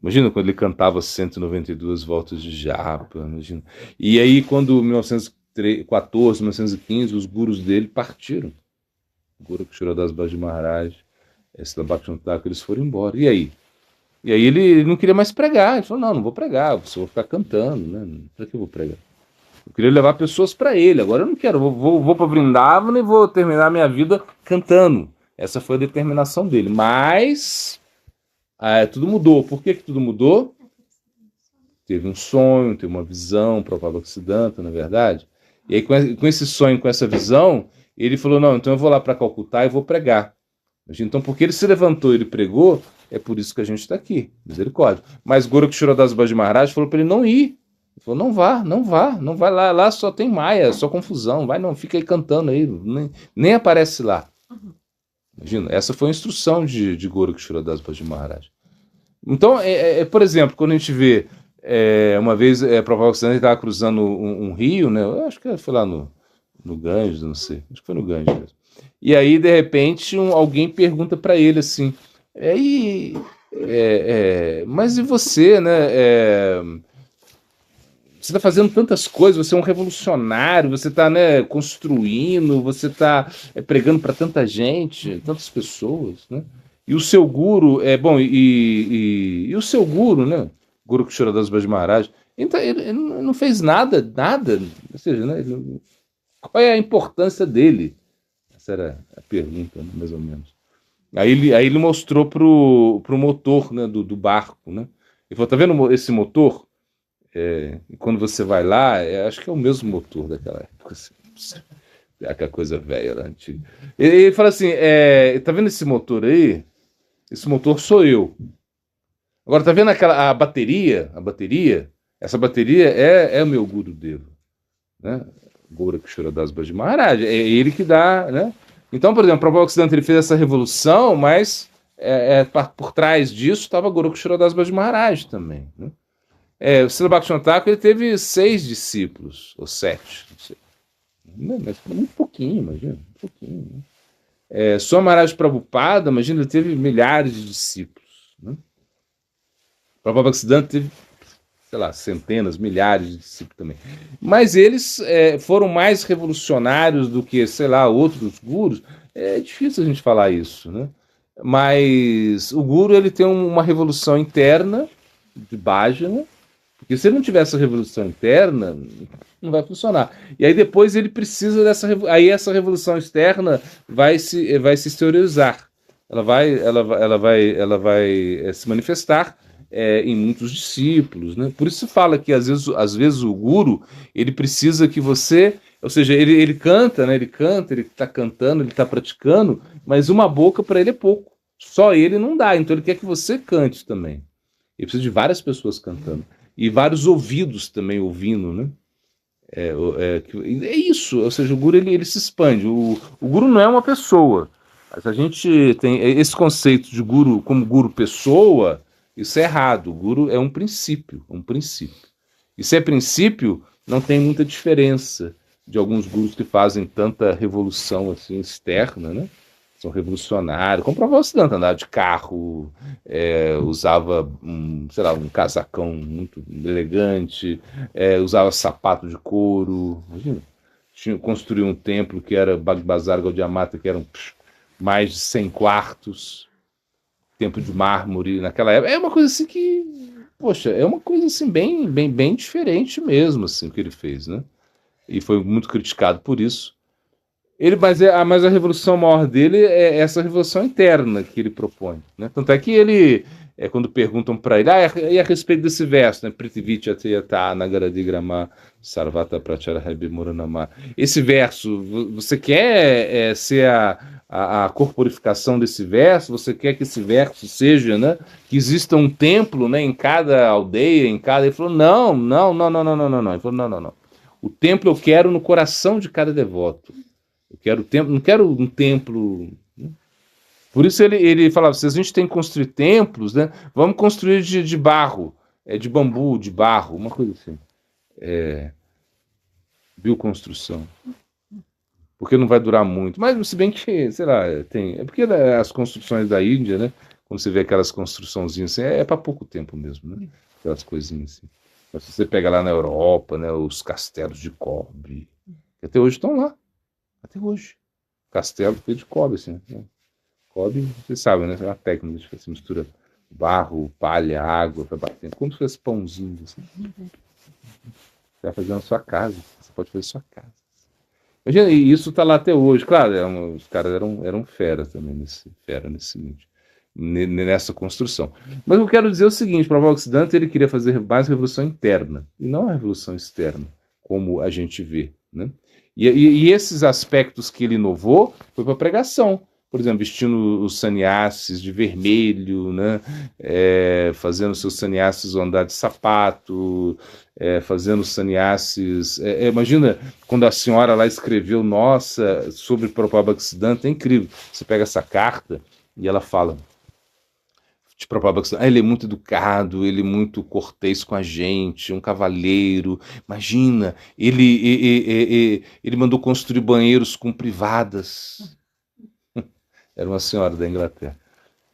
Imagina quando ele cantava 192 voltas de japa, imagina. E aí quando em 1914, 1915, os gurus dele partiram. O Guru Kshetradas Baji Maharaj, Srila Bhaktivinoda Thakur, eles foram embora. E aí? E aí ele não queria mais pregar. Ele falou, não vou pregar, só vou ficar cantando, né? Para que eu vou pregar? Eu queria levar pessoas para ele. Agora eu não quero. Vou para Vrindavana e vou terminar minha vida cantando. Essa foi a determinação dele. Mas tudo mudou. Por que tudo mudou? Teve um sonho, teve uma visão, Prabhupada Bhaktisiddhanta, na verdade. E aí com esse sonho, com essa visão, ele falou, não, então eu vou lá para Calcutá e vou pregar. Então, porque ele se levantou e ele pregou, é por isso que a gente está aqui. Misericórdia. Mas Guru Kshetradas Baji Maharaj falou para ele não ir. Ele falou, não vai lá só tem maia, só confusão, vai não, fica aí cantando aí, nem aparece lá. Imagina, essa foi a instrução de Guru Kshetradas Baji Maharaj. Então, por exemplo, quando a gente vê, uma vez, Prabhupada Ocidente estava cruzando um rio, né? Eu acho que foi lá no Ganges, não sei. Acho que foi no Ganges mesmo. E aí, de repente, alguém pergunta para ele assim, e, mas e você, né? Você está fazendo tantas coisas, você é um revolucionário, você está, né, construindo, você está pregando para tanta gente, tantas pessoas, né? E o seu guru, e o seu guru, né? Guru Kshoradas Bhaji Maharaj, então, ele não fez nada, ou seja, né, qual é a importância dele? Essa era a pergunta, né, mais ou menos. Aí ele mostrou pro motor, né, do barco, né? Ele falou, tá vendo esse motor? E quando você vai lá, acho que é o mesmo motor daquela época. Assim, é aquela coisa velha lá, antiga. Ele fala assim: tá vendo esse motor aí? Esse motor sou eu. Agora, tá vendo a bateria? A bateria? Essa bateria é o meu Guru Deva, né? Gorakshara Das Bhaji Maharaj. É ele que dá, né? Então, por exemplo, o Prabhupada Ocidente ele fez essa revolução, mas por trás disso estava Gorakshara Das Bhaji Maharaj também, né? O Srila Bhaktivinoda Thakur ele teve 6 discípulos, ou 7, não sei. Mas muito pouquinho, imagina, um pouquinho. Né? Swami Maharaj Prabhupada, imagina, ele teve milhares de discípulos. Né? Prabhupada Bhaktisiddhanta teve, sei lá, centenas, milhares de discípulos também. Mas eles foram mais revolucionários do que, sei lá, outros gurus. É difícil a gente falar isso, né? Mas o guru ele tem uma revolução interna de bhajana, porque se ele não tiver essa revolução interna, não vai funcionar. E aí depois ele precisa aí essa revolução externa vai se exteriorizar. Ela vai se manifestar em muitos discípulos, né? Por isso se fala que às vezes o guru ele precisa que você, ou seja, ele canta, né? Ele canta, ele está cantando, ele está praticando, mas uma boca para ele é pouco. Só ele não dá. Então ele quer que você cante também. Ele precisa de várias pessoas cantando. E vários ouvidos também ouvindo, né? É isso, ou seja, o guru ele se expande. O guru não é uma pessoa. Mas a gente tem esse conceito de guru como guru pessoa, isso é errado. O guru é um princípio, E se é princípio, não tem muita diferença de alguns gurus que fazem tanta revolução assim externa, né? São revolucionários, comprava o Siddhanta, andava de carro, usava sei lá, um casacão muito elegante, usava sapato de couro, imagina. Construiu um templo que era Bazar Gaudiya Mata, que eram mais de 100 quartos, templo de mármore naquela época. É uma coisa assim que, poxa, é uma coisa assim bem diferente mesmo, assim, o que ele fez, né? E foi muito criticado por isso. Mas a revolução maior dele é essa revolução interna que ele propõe. Né? Tanto é que ele, quando perguntam para ele, e a respeito desse verso, né? Prithivichatayata Nagaradigrama Sarvata Pracharahabi Muranama. Esse verso, você quer ser a corporificação desse verso? Você quer que esse verso seja, né? Que exista um templo, né? Em cada aldeia, em cada. Ele falou: não. Ele falou: não. O templo eu quero no coração de cada devoto. Eu quero templo, não quero um templo. Né? Por isso ele falava: se a gente tem que construir templos, né, vamos construir de barro, de bambu, de barro, uma coisa assim. Bioconstrução. Porque não vai durar muito. Mas se bem que, sei lá, tem. É porque as construções da Índia, né? Quando você vê aquelas construçãozinhas assim, para pouco tempo mesmo, né? Aquelas coisinhas assim. Mas se você pega lá na Europa, né, os castelos de cobre, que até hoje estão lá. Até hoje. Castelo feito de cobre, assim. Né? Cobre, vocês sabem, né? É uma técnica que você mistura barro, palha, água para bater. Como se fosse pãozinho, assim. Você vai fazer na sua casa. Você pode fazer na sua casa. Imagina, e isso está lá até hoje. Claro, os caras eram feras também, nessa construção. Mas eu quero dizer o seguinte: para o Ocidente ele queria fazer mais revolução interna, e não a revolução externa, como a gente vê, né? E esses aspectos que ele inovou foi para a pregação. Por exemplo, vestindo os sannyasis de vermelho, né? Fazendo seus sannyasis andar de sapato, fazendo os sannyasis... imagina quando a senhora lá escreveu, nossa, sobre Prabhupada Bhaktisiddhanta, é incrível. Você pega essa carta e ela fala: Prabhupada, ele é muito educado, ele é muito cortês com a gente, um cavalheiro. Imagina, ele mandou construir banheiros com privadas. Era uma senhora da Inglaterra.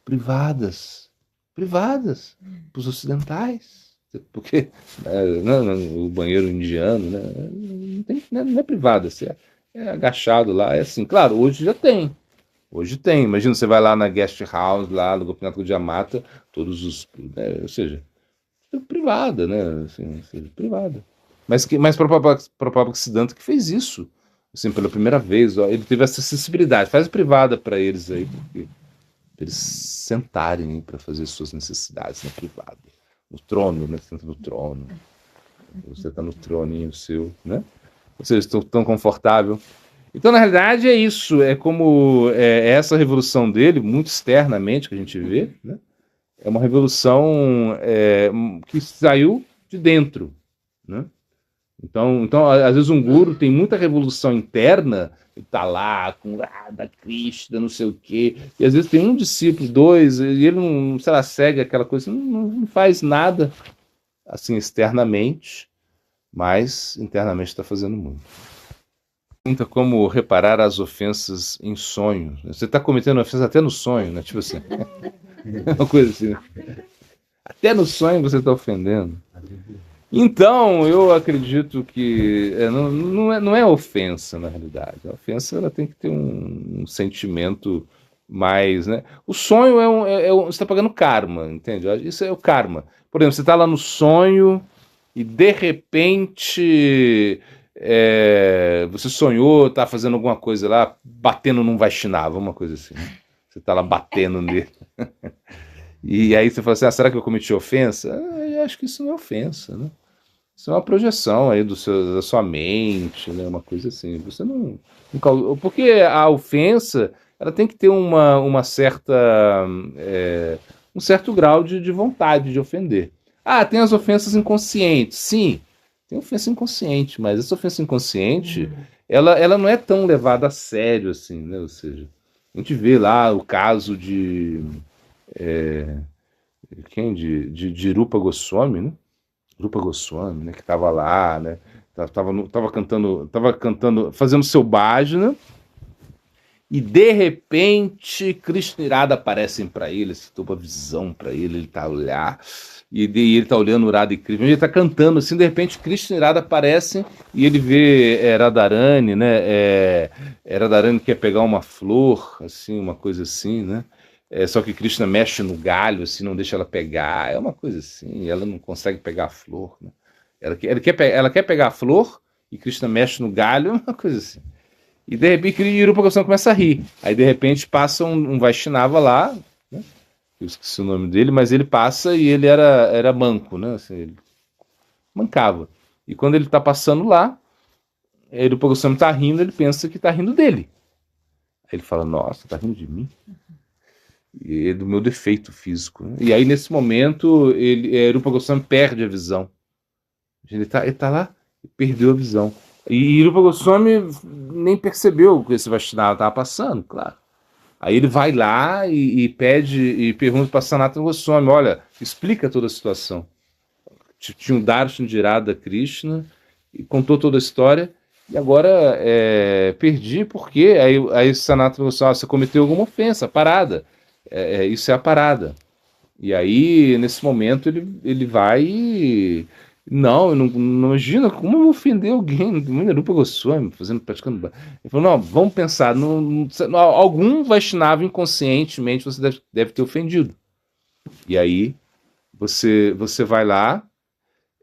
Privadas, privadas, para os ocidentais. Porque o banheiro indiano, né, não é privado, você é agachado lá, é assim. Claro, hoje já tem. Hoje tem. Imagina, você vai lá na guest house, lá no Gopinath Gaudiya Mata, todos os. Né, ou seja, privada, né? Assim, ou seja, privada. Mas Prabhupada Siddhanta que fez isso. Assim, pela primeira vez, ó, ele teve essa acessibilidade. Faz privada para eles aí, porque pra eles sentarem para fazer suas necessidades na privada. No trono, né? Você entra no trono. Você está no troninho seu, né? Ou seja, estão tão confortável. Então, na realidade, é isso. É como essa revolução dele, muito externamente, que a gente vê, né? É uma revolução que saiu de dentro, né? Então, às vezes um guru tem muita revolução interna, ele tá lá com da Krishna, não sei o quê, e às vezes tem um discípulo, dois, e ele não, sei lá, segue aquela coisa, não faz nada assim externamente, mas internamente está fazendo muito. Pergunta como reparar as ofensas em sonhos. Você está cometendo ofensa até no sonho, né? Tipo assim, uma coisa assim, né? Até no sonho você está ofendendo. Então, eu acredito que não é ofensa, na realidade. A ofensa ela tem que ter um sentimento mais, né? O sonho você está pagando karma, entende? Isso é o karma. Por exemplo, você está lá no sonho e de repente você sonhou, está fazendo alguma coisa lá, batendo num Vaishnava, uma coisa assim. Né? Você está lá batendo nele. E aí você fala assim, será que eu cometi ofensa? Eu acho que isso não é ofensa, né? Isso é uma projeção aí da sua mente, né? Uma coisa assim. Você não porque a ofensa, ela tem que ter uma certa, um certo grau de vontade de ofender. Tem as ofensas inconscientes. Sim, tem ofensa inconsciente, mas essa ofensa inconsciente, ela não é tão levada a sério assim, né? Ou seja, a gente vê lá o caso de Rupa Goswami, né? Rupa Goswami, né? Que estava lá, né? Tava cantando, fazendo seu bhajana, e de repente Krishna Irada aparecem para ele, se uma visão para ele tá a olhar, e ele tá olhando o Radha e Krishna, ele tá cantando assim, de repente Krishna Irada aparece e ele vê Radharani, né? Radharani quer pegar uma flor, assim, uma coisa assim, né? Só que Krishna mexe no galho, assim, não deixa ela pegar. É uma coisa assim, ela não consegue pegar a flor. Né? Ela quer pegar a flor e Krishna mexe no galho, é uma coisa assim. E de repente Rupa Goswami começa a rir. Aí de repente passa um Vaishnava lá, né? Eu esqueci o nome dele, mas ele passa e ele era manco, né? Assim, ele mancava. E quando ele tá passando lá, Rupa Goswami tá rindo, ele pensa que tá rindo dele. Aí ele fala, nossa, tá rindo de mim? E do meu defeito físico. Né? E aí, nesse momento, Rupa Goswami perde a visão. Ele tá lá e perdeu a visão. E Rupa Goswami nem percebeu que esse Vaishnava estava passando, claro. Aí ele vai lá e pede e pergunta para Sanatana Goswami, olha, explica toda a situação. Tinha um Darshan de Radha Krishna e contou toda a história. E agora perdi porque aí Sanatana Goswami, você cometeu alguma ofensa, parada. Isso é a parada. E aí, nesse momento, ele vai e... Não, não imagina como eu vou ofender alguém. Rupa Goswami, praticando... Ele falou, não, vamos pensar. Algum Vaishnava inconscientemente você deve ter ofendido. E aí, você vai lá.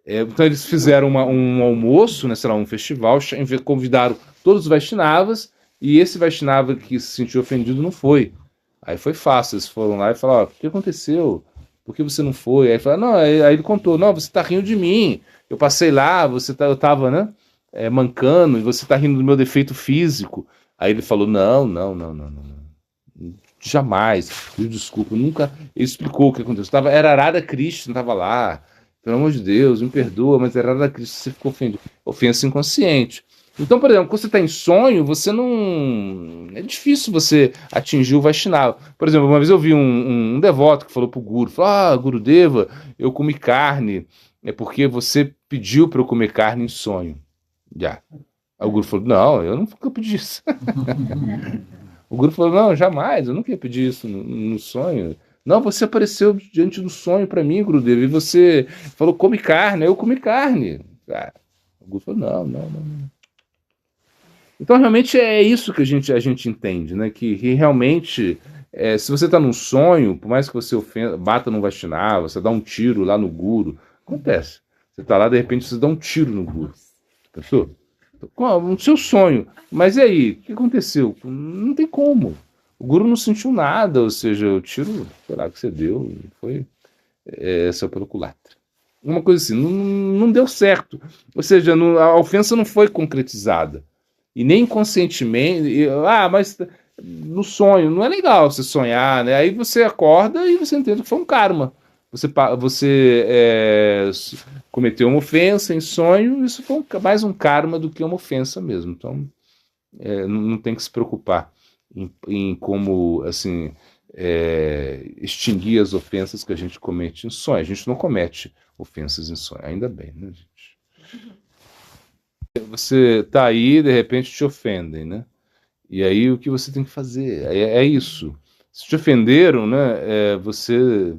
Então, eles fizeram um almoço, né, sei lá, um festival, convidaram todos os Vaishnavas, e esse Vaishnava que se sentiu ofendido não foi. Aí foi fácil, eles foram lá e falaram, o que aconteceu? Por que você não foi? Aí falaram, não, aí ele contou, não, você tá rindo de mim, eu passei lá, eu tava, né, mancando, e você tá rindo do meu defeito físico. Aí ele falou, não, jamais, desculpa, nunca, ele explicou o que aconteceu, era Radha Krishna, tava lá, pelo amor de Deus, me perdoa, mas era Radha Krishna, você ficou ofendido. Ofensa inconsciente. Então, por exemplo, quando você está em sonho, você não. É difícil você atingir o Vaishnava. Por exemplo, uma vez eu vi um devoto que falou pro Guru: falou, Gurudeva, eu comi carne, é porque você pediu para eu comer carne em sonho. Já. Aí o Guru falou: não, eu nunca pedi isso. O Guru falou: não, jamais, eu nunca ia pedir isso no sonho. Não, você apareceu diante do sonho para mim, Gurudeva, e você falou: come carne, aí eu comi carne. O Guru falou: não. Então, realmente é isso que a gente entende, né? Que realmente, se você está num sonho, por mais que você bata no Vaishnava, você dá um tiro lá no Guru, acontece. Você está lá, de repente, você dá um tiro no Guru. Pensou? No seu sonho. Mas e aí? O que aconteceu? Não tem como. O Guru não sentiu nada, ou seja, o tiro, sei lá, que você deu, foi só pelo culatra. Uma coisa assim, não deu certo. Ou seja, a ofensa não foi concretizada. E nem conscientemente. Mas no sonho, não é legal você sonhar, né? Aí você acorda e você entende que foi um karma. Você cometeu uma ofensa em sonho, isso foi mais um karma do que uma ofensa mesmo. Então, não tem que se preocupar em como, assim, extinguir as ofensas que a gente comete em sonho. A gente não comete ofensas em sonho, ainda bem, né, gente? Você tá aí, de repente te ofendem, né? E aí o que você tem que fazer? É isso. Se te ofenderam, né? Você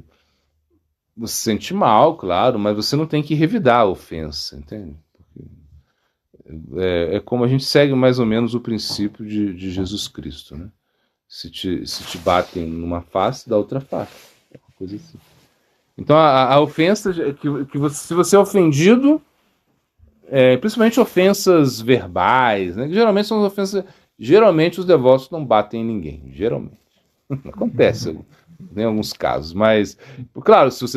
se sente mal, claro, mas você não tem que revidar a ofensa, entende? É como a gente segue mais ou menos o princípio de Jesus Cristo, né? Se te batem numa face, dá outra face. É uma coisa assim. Então a ofensa, se você é ofendido, principalmente ofensas verbais, né? Que geralmente são ofensas. Geralmente os devotos não batem em ninguém. Geralmente. Acontece em alguns casos. Mas, claro, se o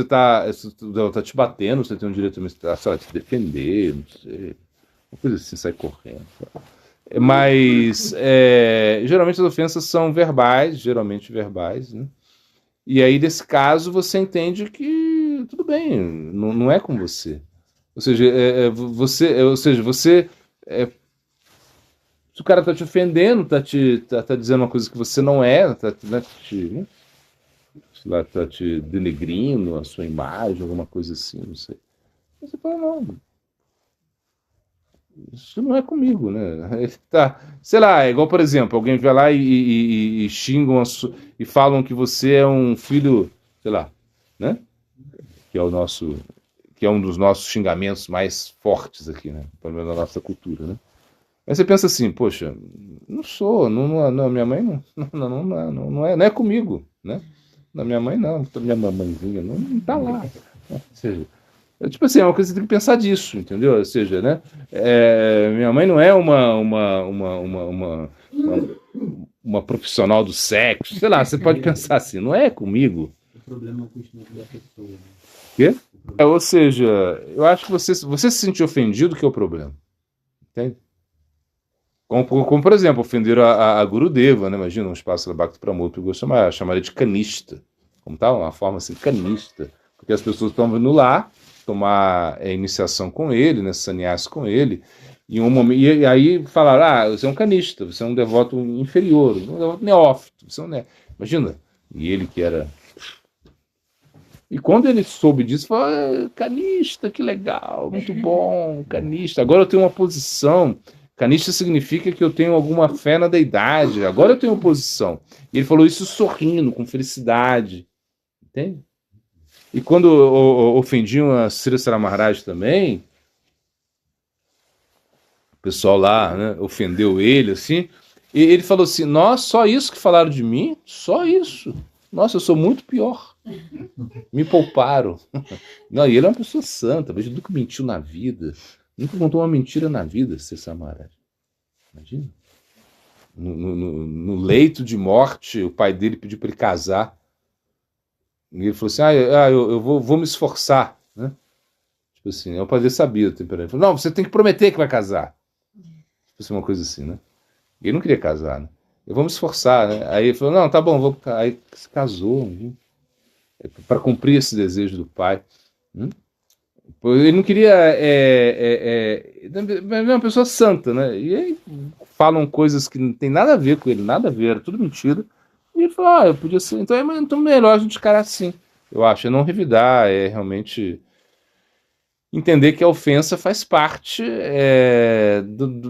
devoto tá te batendo, você tem o direito de te defender, não sei. Uma coisa assim, sai correndo. Mas geralmente as ofensas são verbais, geralmente verbais, né? E aí, nesse caso, você entende que tudo bem, não é com você. Ou seja, se o cara tá te ofendendo, tá dizendo uma coisa que você não é, tá te denegrindo a sua imagem, alguma coisa assim, não sei. Você fala, não, isso não é comigo, né? Sei lá, é igual, por exemplo, alguém vai lá e xingam e falam que você é um filho, sei lá, né? Que é que é um dos nossos xingamentos mais fortes aqui, né? Pelo menos na nossa cultura, né? Aí você pensa assim, poxa, não sou, não, minha mãe não é comigo, né? Na minha mãe não, minha mamãezinha não tá lá. Ou seja, tipo assim, é uma coisa que você tem que pensar disso, entendeu? Ou seja, né? Minha mãe não é uma profissional do sexo, sei lá, você pode pensar assim, não é comigo. O problema é o conhecimento da pessoa, né? Quê? Ou seja, eu acho que você se sentir ofendido que é o problema. Entende? Como, por exemplo, ofenderam a Gurudeva, né? Imagina um espaço Bhakti Pramod, eu chamar ele de canista. Como tá? Uma forma assim, canista. Porque as pessoas estão vindo lá tomar iniciação com ele, né? Sannyas com ele. E aí falaram, você é um canista, você é um devoto inferior, um devoto neófito. Imagina. E ele que era... E quando ele soube disso, falou, canista, que legal, muito bom, canista. Agora eu tenho uma posição... Canista significa que eu tenho alguma fé na deidade. Agora eu tenho posição. E ele falou isso sorrindo, com felicidade. Entende? E quando ofendiam a Sri Sara Maharaj também, o pessoal lá, né, ofendeu ele, assim, e ele falou assim, nossa, só isso que falaram de mim? Só isso. Nossa, eu sou muito pior. Me pouparam. Não, e ele é uma pessoa santa, veja, nunca mentiu na vida. Nunca contou uma mentira na vida, Sri Sara Maharaj. Imagina. No leito de morte, o pai dele pediu para ele casar. E ele falou assim, eu vou me esforçar, né? Tipo assim, o pai dele sabia o temperamento. Ele falou, não, você tem que prometer que vai casar. Tipo assim, uma coisa assim, né? E ele não queria casar, né? Eu vou me esforçar, né? Aí ele falou, não, tá bom, aí se casou, para cumprir esse desejo do pai. Ele não queria. Mas é uma pessoa santa, né? E aí falam coisas que não tem nada a ver com ele, nada a ver, era tudo mentira. E ele falou: eu podia ser. Então melhor a gente encarar assim. Eu acho, é não revidar, é realmente entender que a ofensa faz parte.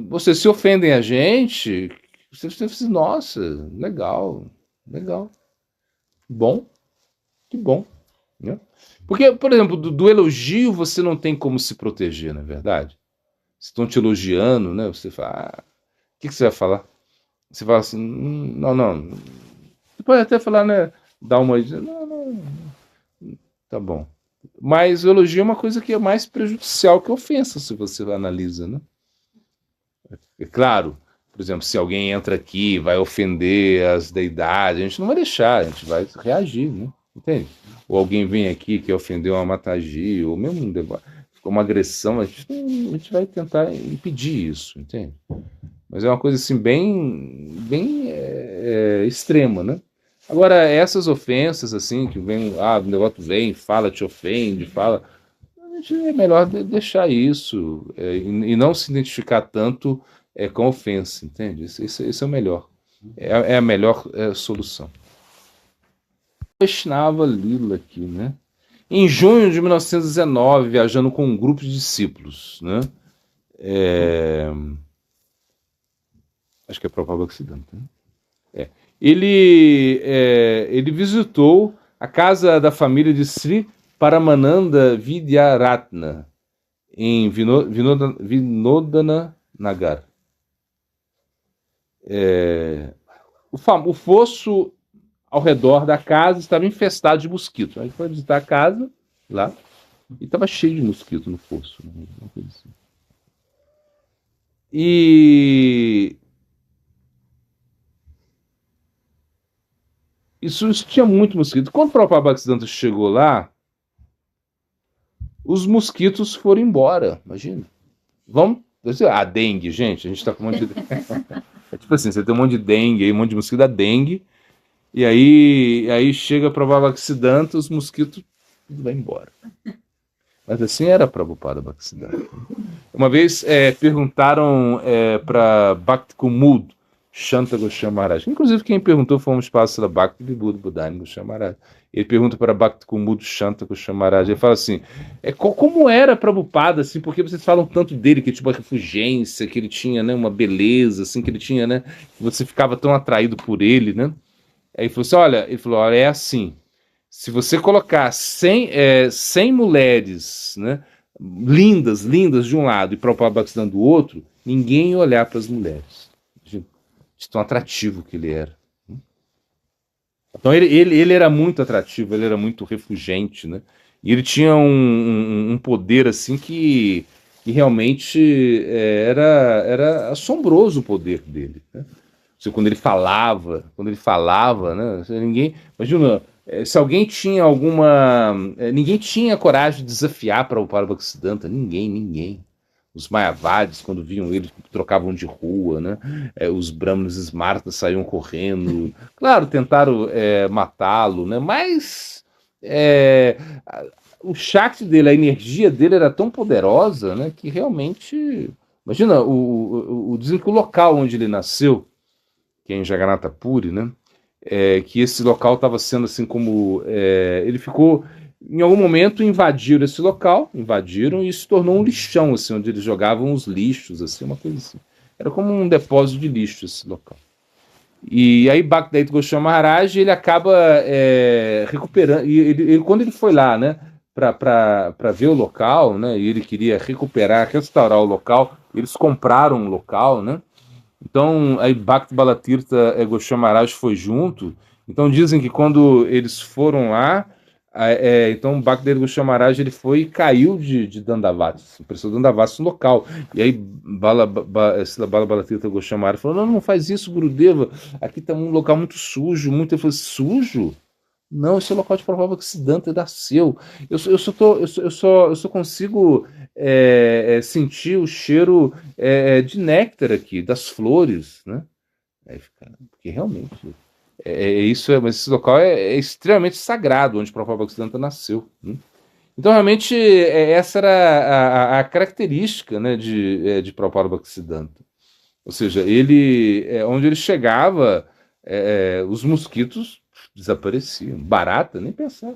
Você se ofendem a gente, você diz, nossa, legal, legal, bom, que bom, né? Porque, por exemplo, do elogio você não tem como se proteger, não é verdade? Se estão te elogiando, né? Você fala, o que você vai falar? Você fala assim, não. Você pode até falar, né? Dar uma. Não, tá bom. Mas o elogio é uma coisa que é mais prejudicial que a ofensa, se você analisa, né? É claro, por exemplo, se alguém entra aqui vai ofender as deidades, a gente não vai deixar, a gente vai reagir, né? Entende? Ou alguém vem aqui que ofendeu uma matagia, ou mesmo uma agressão, a gente vai tentar impedir isso, entende? Mas é uma coisa assim bem extrema, né? Agora, essas ofensas assim, que vem, o negócio vem, fala, te ofende, fala, a gente é melhor deixar isso e não se identificar tanto com ofensa, entende? Isso é o melhor. É a melhor solução. Vaishnava Lila aqui, né? Em junho de 1919, viajando com um grupo de discípulos, né? Acho que é Prabhupada Ocidente, né? Ele visitou a casa da família de Sri Paramananda Vidyaratna, em Vinodana Nagar. O fosso ao redor da casa estava infestado de mosquitos. A gente foi visitar a casa lá e estava cheio de mosquito no fosso. Né? Assim. E isso tinha muito mosquito. Quando o próprio Bhaktisiddhanta chegou lá, os mosquitos foram embora. Imagina. A dengue, gente. A gente tá com um monte de. É tipo assim, você tem um monte de dengue aí, um monte de mosquito da dengue. E aí chega para o Bhaktisiddhanta, os mosquitos tudo vai embora. Mas assim era Prabhupada Bhaktisiddhanta. Uma vez perguntaram para Bhakti Kumud Shanta Goswami Maharaj. Inclusive quem perguntou foi um espaço da Bhakti Vibhuda Budani Goswami Maharaj. Ele pergunta para Bhakti Kumud Shanta Goswami Maharaj. Ele fala assim, como era Prabhupada, assim, porque vocês falam tanto dele, que tipo a refugência, que ele tinha, né, uma beleza, assim, que ele tinha, né, que você ficava tão atraído por ele, né? Aí ele falou, olha, é assim, se você colocar 100 mulheres, né, lindas de um lado e Prabhupada Bhaktisiddhanta do outro, ninguém ia olhar para as mulheres. De tão atrativo que ele era. Então ele era muito atrativo, ele era muito refugente, né? E ele tinha um poder assim que realmente era assombroso o poder dele, né? Quando ele falava, né? Imagina, se alguém tinha ninguém tinha coragem de desafiar para o Bhaktisiddhanta, ninguém. Os Mayavadis, quando viam ele, trocavam de rua, né? Os Brahmanas Smartas saíam correndo. Claro, tentaram matá-lo, né? Mas o Shakti dele, a energia dele era tão poderosa, né? Que realmente... Imagina, dizem que o local onde ele nasceu, que é em Jagannatha Puri, né? Que esse local estava sendo assim como... ele ficou... Em algum momento invadiram esse local, e se tornou um lixão, assim, onde eles jogavam os lixos, assim, uma coisa assim. Era como um depósito de lixo esse local. E aí Bhaktivedanta Goswami Maharaj, ele acaba recuperando, e quando ele foi lá, né, para ver o local, né, e ele queria restaurar o local, eles compraram um local, né. Então aí Bhakti Balatirtha Goswami Maharaj foi junto. Então dizem que quando eles foram lá, então Bhaktivedanta Goswami Maharaj ele foi e caiu de Dandavats, prestou Dandavats no local. E aí Bala Balatirtha Goswami Maharaj falou, não faz isso, Gurudeva, aqui está um local muito sujo, muito. Ele falou, sujo? Não, esse é o local de Prabhupada Bhaktisiddhanta nasceu. Eu só consigo sentir o cheiro de néctar aqui, das flores, né? Aí fica, porque realmente mas esse local é extremamente sagrado, onde Prabhupada Bhaktisiddhanta nasceu. Né? Então, realmente, essa era a característica, né, de Prabhupada Bhaktisiddhanta. Ou seja, onde ele chegava, os mosquitos desapareciam. Barata, nem pensar.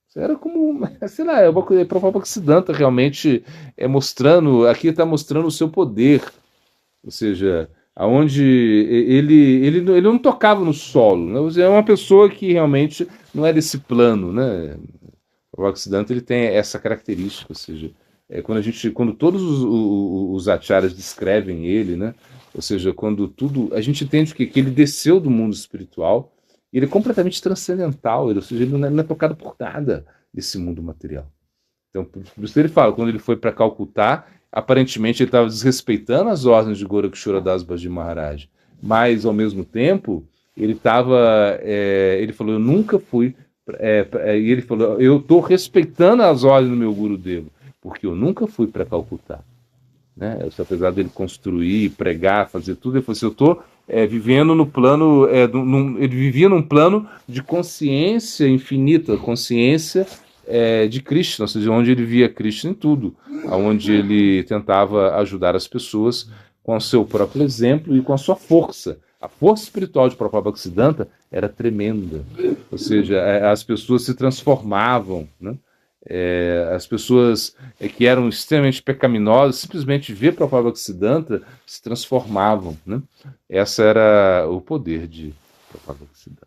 Isso era como, sei lá, Prabhupada Bhaktisiddhanta realmente aqui está mostrando o seu poder. Ou seja, aonde ele não tocava no solo, né? Ou seja, é uma pessoa que realmente não é desse plano, né? O Bhaktisiddhanta ele tem essa característica, ou seja, quando todos os acharyas descrevem ele, né? Ou seja, quando tudo, a gente entende que ele desceu do mundo espiritual, e ele é completamente transcendental, ou seja, ele não é tocado por nada desse mundo material. Então, por isso que ele fala, quando ele foi para Calcutá, aparentemente ele estava desrespeitando as ordens de Gorakshora Das Baji Maharaj, mas ao mesmo tempo ele ele falou, eu nunca fui, e ele falou, eu estou respeitando as ordens do meu Guru Deva, porque eu nunca fui para Calcutá, né? Apesar dele construir, pregar, fazer tudo, ele falou assim, eu estou vivendo no plano, ele vivia num plano de consciência infinita, consciência de Krishna, ou seja, onde ele via Krishna em tudo, onde ele tentava ajudar as pessoas com o seu próprio exemplo e com a sua força. A força espiritual de Prabhupada Bhaktisiddhanta era tremenda, ou seja, as pessoas se transformavam, né? As pessoas que eram extremamente pecaminosas, simplesmente ver Prabhupada Bhaktisiddhanta se transformavam, né? Esse era o poder de Prabhupada Bhaktisiddhanta.